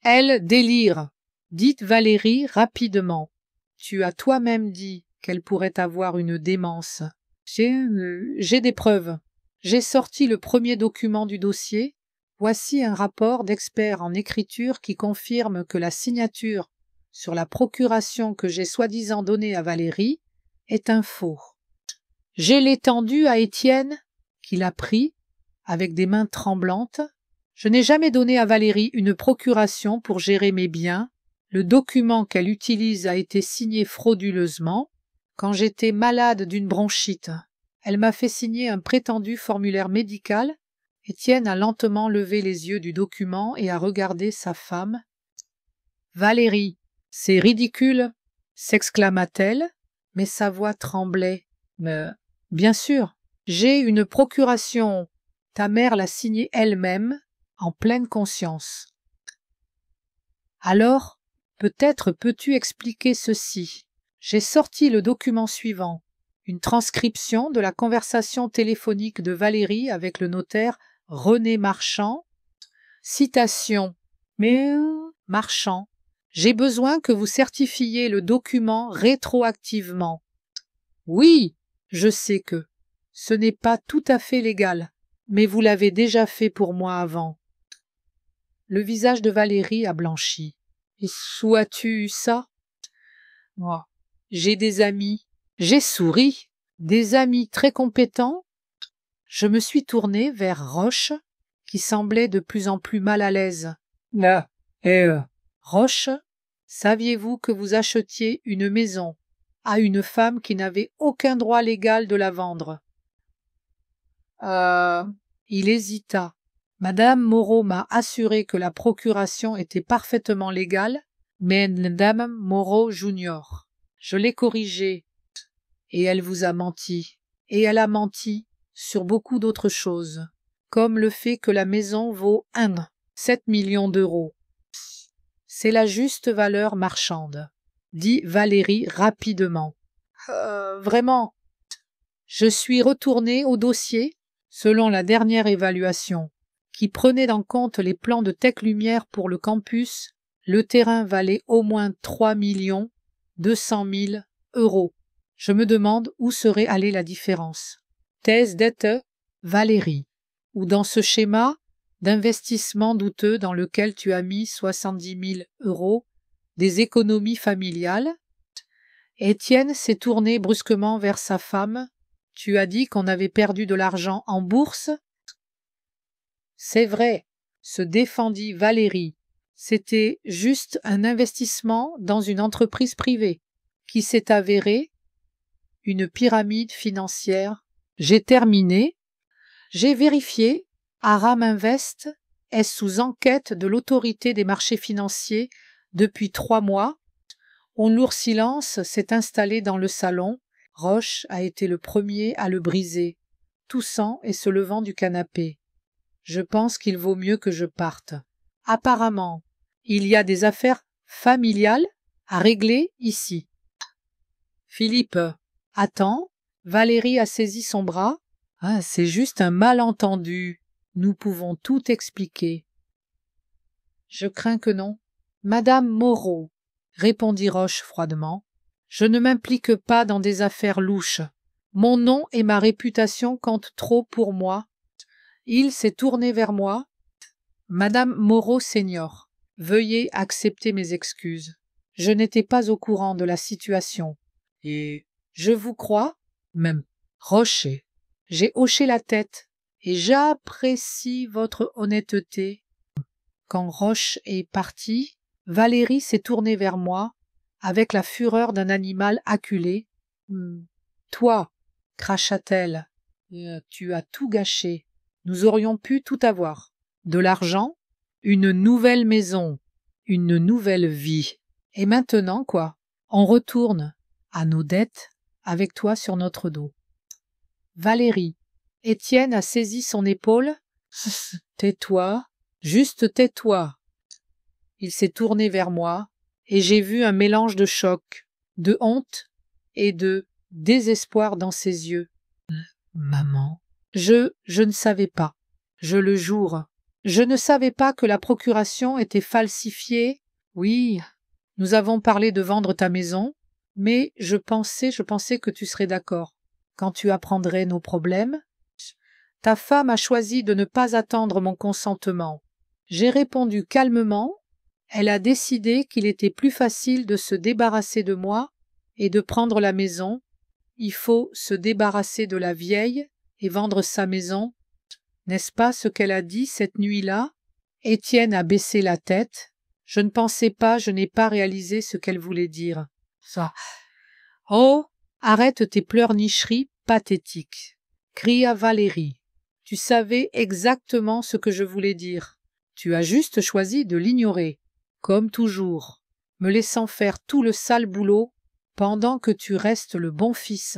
Elle délire, dit Valérie rapidement. Tu as toi-même dit qu'elle pourrait avoir une démence. J'ai des preuves. J'ai sorti le premier document du dossier. Voici un rapport d'expert en écriture qui confirme que la signature sur la procuration que j'ai soi-disant donnée à Valérie est un faux. Je l'ai tendu à Étienne, qui l'a pris avec des mains tremblantes. Je n'ai jamais donné à Valérie une procuration pour gérer mes biens. Le document qu'elle utilise a été signé frauduleusement. Quand j'étais malade d'une bronchite, elle m'a fait signer un prétendu formulaire médical. Étienne a lentement levé les yeux du document et a regardé sa femme. « Valérie, c'est ridicule !» s'exclama-t-elle, mais sa voix tremblait. « Mais bien sûr, j'ai une procuration. Ta mère l'a signée elle-même, en pleine conscience. » Alors, peut-être peux-tu expliquer ceci. J'ai sorti le document suivant, une transcription de la conversation téléphonique de Valérie avec le notaire René Marchand. Citation. Mais Marchand, j'ai besoin que vous certifiez le document rétroactivement. Oui, je sais que ce n'est pas tout à fait légal, mais vous l'avez déjà fait pour moi avant. Le visage de Valérie a blanchi. Et où as-tu eu ça? Moi, j'ai des amis. J'ai souri. Des amis très compétents. Je me suis tournée vers Roche, qui semblait de plus en plus mal à l'aise. Roche, saviez-vous que vous achetiez une maison à une femme qui n'avait aucun droit légal de la vendre? Il hésita. Madame Moreau m'a assuré que la procuration était parfaitement légale, mais Madame Moreau Junior. Je l'ai corrigée, et elle vous a menti. Et elle a menti sur beaucoup d'autres choses, comme le fait que la maison vaut 7 millions d'euros. C'est la juste valeur marchande, dit Valérie rapidement. Vraiment, je suis retournée au dossier, selon la dernière évaluation, qui prenait en compte les plans de Tech Lumière pour le campus. Le terrain valait au moins 3 200 000 euros. Je me demande où serait allée la différence. Thèse d'être Valérie, ou dans ce schéma d'investissement douteux dans lequel tu as mis 70 000 euros, des économies familiales. Étienne s'est tourné brusquement vers sa femme. Tu as dit qu'on avait perdu de l'argent en bourse? C'est vrai, se défendit Valérie. C'était juste un investissement dans une entreprise privée qui s'est avérée une pyramide financière. J'ai terminé. J'ai vérifié. Aram Invest est sous enquête de l'autorité des marchés financiers depuis 3 mois. Un lourd silence s'est installé dans le salon. Roche a été le premier à le briser, toussant et se levant du canapé. Je pense qu'il vaut mieux que je parte. Apparemment, il y a des affaires familiales à régler ici. Philippe, attends. Valérie a saisi son bras. Ah, c'est juste un malentendu. Nous pouvons tout expliquer. Je crains que non. Madame Moreau, répondit Roche froidement, je ne m'implique pas dans des affaires louches. Mon nom et ma réputation comptent trop pour moi. Il s'est tourné vers moi. Madame Moreau senior, veuillez accepter mes excuses. Je n'étais pas au courant de la situation. Et je vous crois, même Rocher. J'ai hoché la tête et j'apprécie votre honnêteté. Quand Roche est parti, Valérie s'est tournée vers moi avec la fureur d'un animal acculé. Toi, cracha-t-elle, tu as tout gâché. Nous aurions pu tout avoir. De l'argent, une nouvelle maison, une nouvelle vie. Et maintenant, quoi? On retourne à nos dettes avec toi sur notre dos. Valérie, Étienne a saisi son épaule. Tais-toi, juste tais-toi. Il s'est tourné vers moi et j'ai vu un mélange de choc, de honte et de désespoir dans ses yeux. Maman, je ne savais pas, je le jure. Je ne savais pas que la procuration était falsifiée. Oui, nous avons parlé de vendre ta maison, mais je pensais que tu serais d'accord. Quand tu apprendrais nos problèmes, ta femme a choisi de ne pas attendre mon consentement. J'ai répondu calmement. Elle a décidé qu'il était plus facile de se débarrasser de moi et de prendre la maison. Il faut se débarrasser de la vieille et vendre sa maison. N'est-ce pas ce qu'elle a dit cette nuit-là? Étienne a baissé la tête. Je ne pensais pas, je n'ai pas réalisé ce qu'elle voulait dire. Ça. Oh, arrête tes pleurnicheries pathétiques, cria Valérie. Tu savais exactement ce que je voulais dire. Tu as juste choisi de l'ignorer, comme toujours, me laissant faire tout le sale boulot pendant que tu restes le bon fils.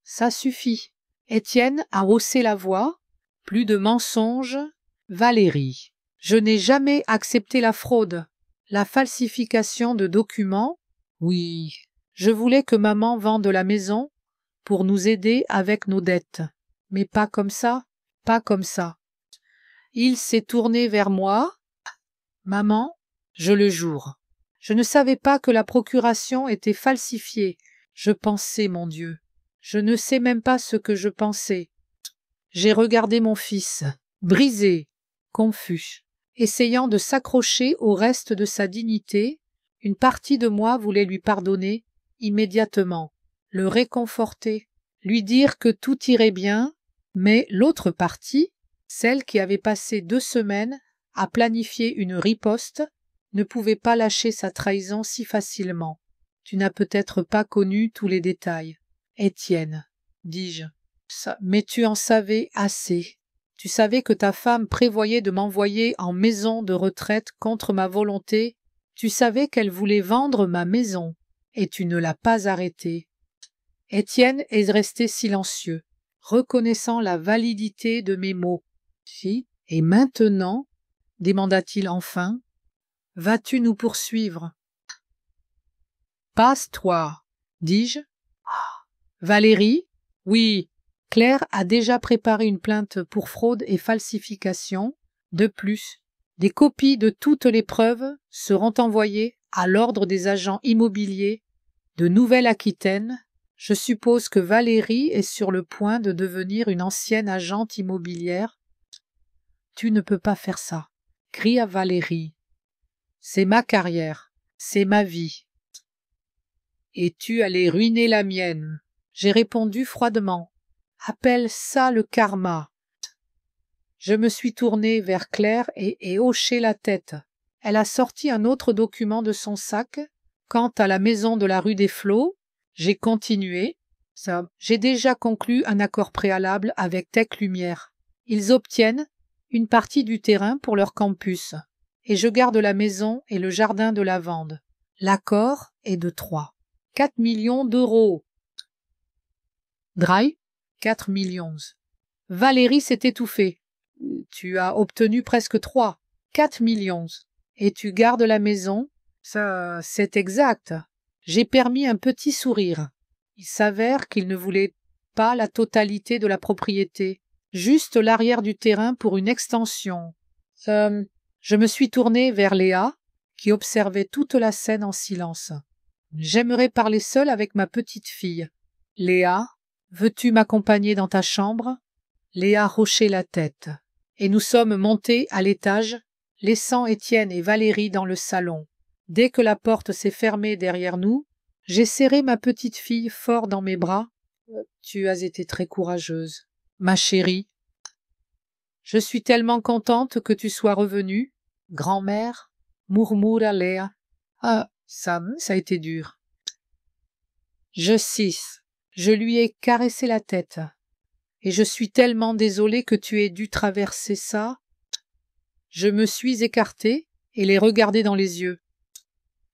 Ça suffit. Étienne a haussé la voix. Plus de mensonges. Valérie, je n'ai jamais accepté la fraude, la falsification de documents. Oui, je voulais que maman vende la maison pour nous aider avec nos dettes. Mais pas comme ça, pas comme ça. Il s'est tourné vers moi. Maman, je le jure. Je ne savais pas que la procuration était falsifiée. Je pensais, mon Dieu. Je ne sais même pas ce que je pensais. J'ai regardé mon fils, brisé, confus, essayant de s'accrocher au reste de sa dignité. Une partie de moi voulait lui pardonner immédiatement, le réconforter, lui dire que tout irait bien, mais l'autre partie, celle qui avait passé 2 semaines à planifier une riposte, ne pouvait pas lâcher sa trahison si facilement. Tu n'as peut-être pas connu tous les détails. Étienne, dis-je, mais tu en savais assez. Tu savais que ta femme prévoyait de m'envoyer en maison de retraite contre ma volonté. Tu savais qu'elle voulait vendre ma maison, et tu ne l'as pas arrêtée. Étienne est resté silencieux, reconnaissant la validité de mes mots. Si, et maintenant, demanda-t-il enfin, vas-tu nous poursuivre? Passe-toi, dis-je. Valérie? Oui. Claire a déjà préparé une plainte pour fraude et falsification. De plus, des copies de toutes les preuves seront envoyées à l'ordre des agents immobiliers de Nouvelle-Aquitaine. Je suppose que Valérie est sur le point de devenir une ancienne agente immobilière. Tu ne peux pas faire ça, cria Valérie. C'est ma carrière, c'est ma vie. Et tu allais ruiner la mienne. J'ai répondu froidement. Appelle ça le karma. Je me suis tournée vers Claire et hoché la tête. Elle a sorti un autre document de son sac. Quant à la maison de la rue des Flots, j'ai continué. J'ai déjà conclu un accord préalable avec Tech Lumière. Ils obtiennent une partie du terrain pour leur campus. Et je garde la maison et le jardin de lavande. L'accord est de 3. 4 millions d'euros. Dry 4 millions. Valérie s'est étouffée. Tu as obtenu presque 3. 4 millions. Et tu gardes la maison? Ça, c'est exact. J'ai permis un petit sourire. Il s'avère qu'il ne voulait pas la totalité de la propriété, juste l'arrière du terrain pour une extension. Je me suis tournée vers Léa, qui observait toute la scène en silence. J'aimerais parler seule avec ma petite fille. Léa, veux-tu m'accompagner dans ta chambre? Léa hochait la tête, et nous sommes montés à l'étage, laissant Étienne et Valérie dans le salon. Dès que la porte s'est fermée derrière nous, j'ai serré ma petite fille fort dans mes bras. Tu as été très courageuse, ma chérie. Je suis tellement contente que tu sois revenue, grand-mère, murmura Léa. Ah, ça a été dur. Je lui ai caressé la tête. Et je suis tellement désolée que tu aies dû traverser ça. Je me suis écartée et l'ai regardé dans les yeux.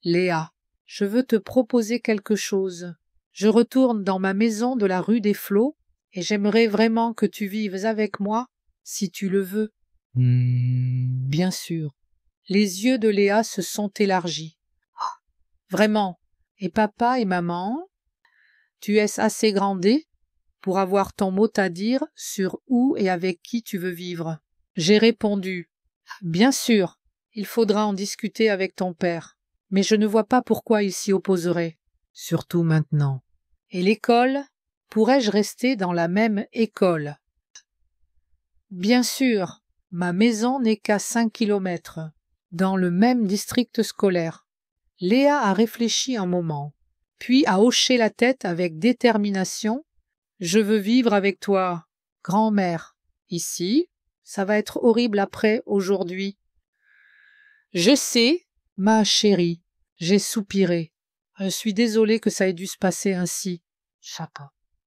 Léa, je veux te proposer quelque chose. Je retourne dans ma maison de la rue des Flots et j'aimerais vraiment que tu vives avec moi, si tu le veux. Bien sûr. Les yeux de Léa se sont élargis. Vraiment. Et papa et maman? Tu es assez grandé pour avoir ton mot à dire sur où et avec qui tu veux vivre. J'ai répondu. Bien sûr, il faudra en discuter avec ton père, mais je ne vois pas pourquoi il s'y opposerait, surtout maintenant. Et l'école? Pourrais-je rester dans la même école? Bien sûr, ma maison n'est qu'à 5 kilomètres, dans le même district scolaire. Léa a réfléchi un moment, puis a hoché la tête avec détermination. Je veux vivre avec toi, grand-mère. Ici, ça va être horrible après, aujourd'hui. Je sais, ma chérie, j'ai soupiré. Je suis désolée que ça ait dû se passer ainsi. Chapeau.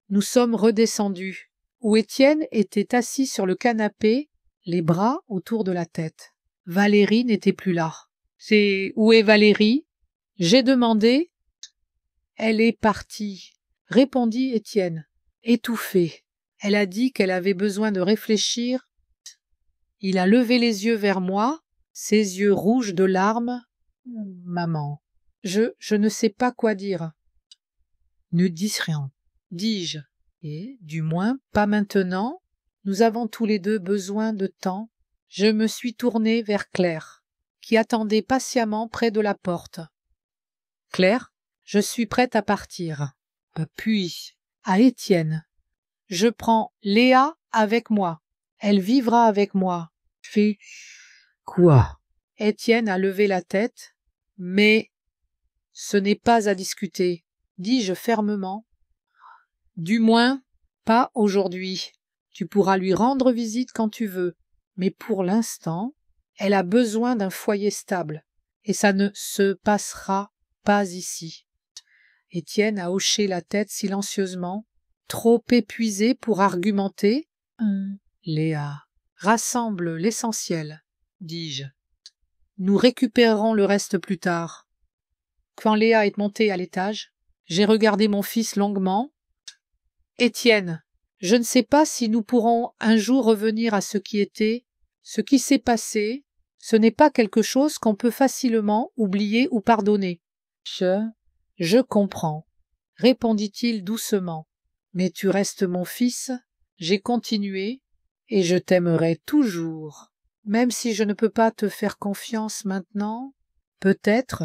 Nous sommes redescendus, où Étienne était assis sur le canapé, les bras autour de la tête. Valérie n'était plus là. C'est où est Valérie? J'ai demandé. Elle est partie, répondit Étienne, étouffé. Elle a dit qu'elle avait besoin de réfléchir. Il a levé les yeux vers moi, ses yeux rouges de larmes. Maman, je ne sais pas quoi dire. Ne dis rien, dis-je, et, du moins, pas maintenant. Nous avons tous les deux besoin de temps. Je me suis tournée vers Claire, qui attendait patiemment près de la porte. Claire, je suis prête à partir. Puis, à Étienne. Je prends Léa avec moi. Elle vivra avec moi. Fais quoi? Étienne a levé la tête. Mais ce n'est pas à discuter, dis-je fermement. Du moins, pas aujourd'hui. Tu pourras lui rendre visite quand tu veux. Mais pour l'instant, elle a besoin d'un foyer stable. Et ça ne se passera pas ici. Étienne a hoché la tête silencieusement, trop épuisé pour argumenter. Léa, rassemble l'essentiel, dis-je. Nous récupérerons le reste plus tard. Quand Léa est montée à l'étage, j'ai regardé mon fils longuement. Étienne, je ne sais pas si nous pourrons un jour revenir à ce qui était, ce qui s'est passé. Ce n'est pas quelque chose qu'on peut facilement oublier ou pardonner. Je comprends, répondit-il doucement. Mais tu restes mon fils, j'ai continué, et je t'aimerai toujours. Même si je ne peux pas te faire confiance maintenant, peut-être,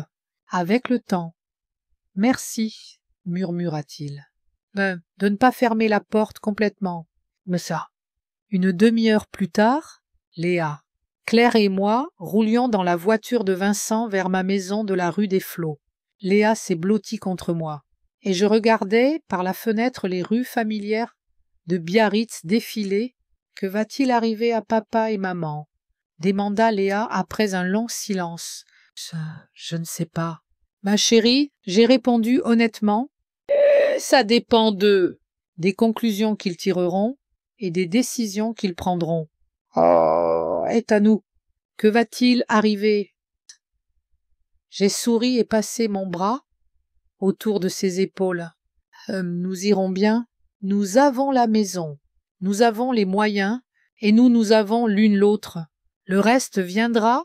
avec le temps. Merci, murmura-t-il. De ne pas fermer la porte complètement. Mais ça. Une demi-heure plus tard, Léa, Claire et moi roulions dans la voiture de Vincent vers ma maison de la rue des Flots. Léa s'est blottie contre moi, et je regardais par la fenêtre les rues familières de Biarritz défiler. Que va-t-il arriver à papa et maman? Demanda Léa après un long silence. Je ne sais pas. Ma chérie, j'ai répondu honnêtement. Ça dépend des conclusions qu'ils tireront et des décisions qu'ils prendront. Oh, est à nous. Que va-t-il arriver? J'ai souri et passé mon bras autour de ses épaules. Nous irons bien. Nous avons la maison. Nous avons les moyens et nous avons l'une l'autre. Le reste viendra.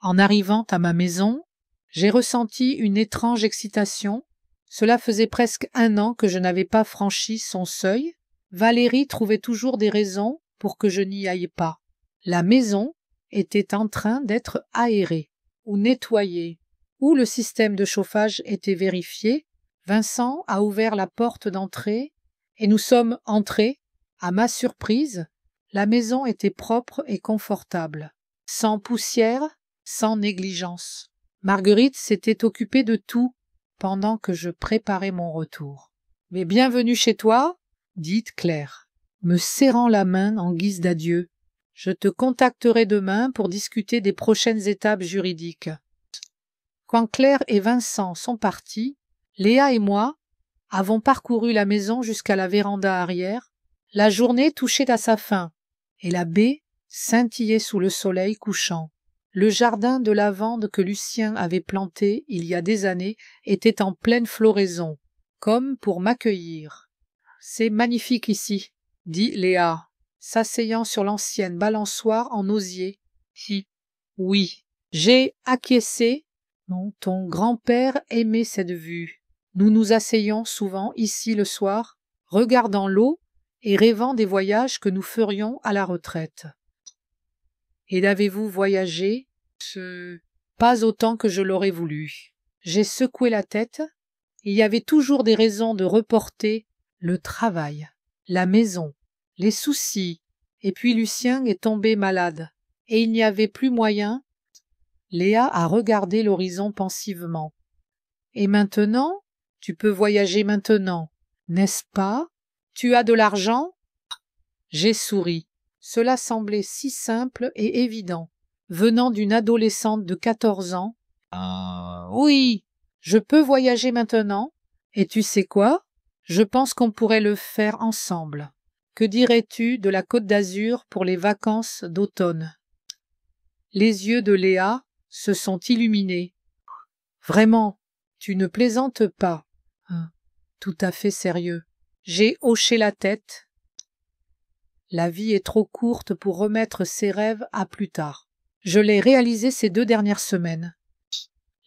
En arrivant à ma maison, j'ai ressenti une étrange excitation. Cela faisait presque 1 an que je n'avais pas franchi son seuil. Valérie trouvait toujours des raisons pour que je n'y aille pas. La maison était en train d'être aérée ou nettoyée, ou le système de chauffage était vérifié. Vincent a ouvert la porte d'entrée et nous sommes entrés. À ma surprise, la maison était propre et confortable, sans poussière, sans négligence. Marguerite s'était occupée de tout pendant que je préparais mon retour. « Mais bienvenue chez toi, dit Claire, me serrant la main en guise d'adieu. Je te contacterai demain pour discuter des prochaines étapes juridiques. » Quand Claire et Vincent sont partis, Léa et moi avons parcouru la maison jusqu'à la véranda arrière. La journée touchait à sa fin, et la baie scintillait sous le soleil couchant. Le jardin de lavande que Lucien avait planté il y a des années était en pleine floraison, comme pour m'accueillir. « C'est magnifique ici, » dit Léa, s'asseyant sur l'ancienne balançoire en osier. « Oui, j'ai acquiescé. Ton grand-père aimait cette vue. Nous nous asseyons souvent ici le soir, regardant l'eau et rêvant des voyages que nous ferions à la retraite. » Et avez-vous voyagé? Pas autant que je l'aurais voulu. J'ai secoué la tête. Il y avait toujours des raisons de reporter le travail, la maison, les soucis, et puis Lucien est tombé malade, et il n'y avait plus moyen. Léa a regardé l'horizon pensivement. Et maintenant? Tu peux voyager maintenant, n'est-ce pas? Tu as de l'argent? J'ai souri. Cela semblait si simple et évident, venant d'une adolescente de 14 ans. Oui, je peux voyager maintenant, et tu sais quoi? Je pense qu'on pourrait le faire ensemble. Que dirais-tu de la Côte d'Azur pour les vacances d'automne? Les yeux de Léa se sont illuminés. Vraiment, tu ne plaisantes pas. Tout à fait sérieux. J'ai hoché la tête. La vie est trop courte pour remettre ses rêves à plus tard. Je l'ai réalisé ces 2 dernières semaines.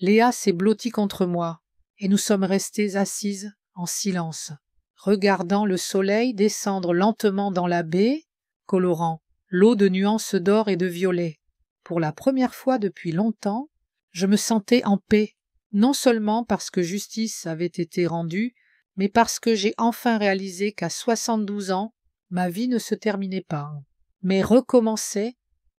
Léa s'est blottie contre moi, et nous sommes restées assises en silence, regardant le soleil descendre lentement dans la baie, colorant l'eau de nuances d'or et de violet. Pour la première fois depuis longtemps, je me sentais en paix, non seulement parce que justice avait été rendue, mais parce que j'ai enfin réalisé qu'à 72 ans, ma vie ne se terminait pas, mais recommençait,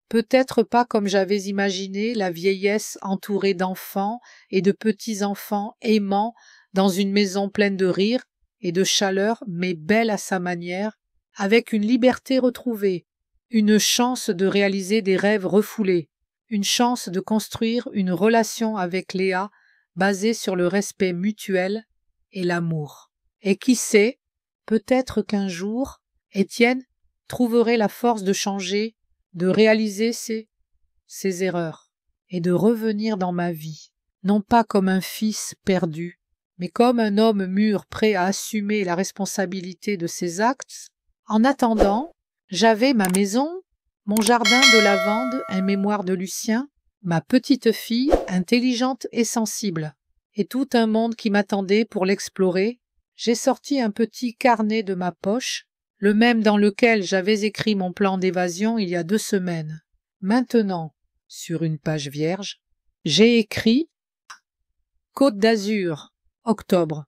peut-être pas comme j'avais imaginé la vieillesse entourée d'enfants et de petits-enfants aimants dans une maison pleine de rire et de chaleur, mais belle à sa manière, avec une liberté retrouvée, une chance de réaliser des rêves refoulés, une chance de construire une relation avec Léa basée sur le respect mutuel et l'amour. Et qui sait, peut-être qu'un jour, Étienne trouverait la force de changer, de réaliser ses erreurs et de revenir dans ma vie, non pas comme un fils perdu, mais comme un homme mûr prêt à assumer la responsabilité de ses actes. En attendant, j'avais ma maison, mon jardin de lavande, un mémoire de Lucien, ma petite fille intelligente et sensible, et tout un monde qui m'attendait pour l'explorer. J'ai sorti un petit carnet de ma poche, le même dans lequel j'avais écrit mon plan d'évasion il y a 2 semaines. Maintenant, sur une page vierge, j'ai écrit Côte d'Azur, octobre.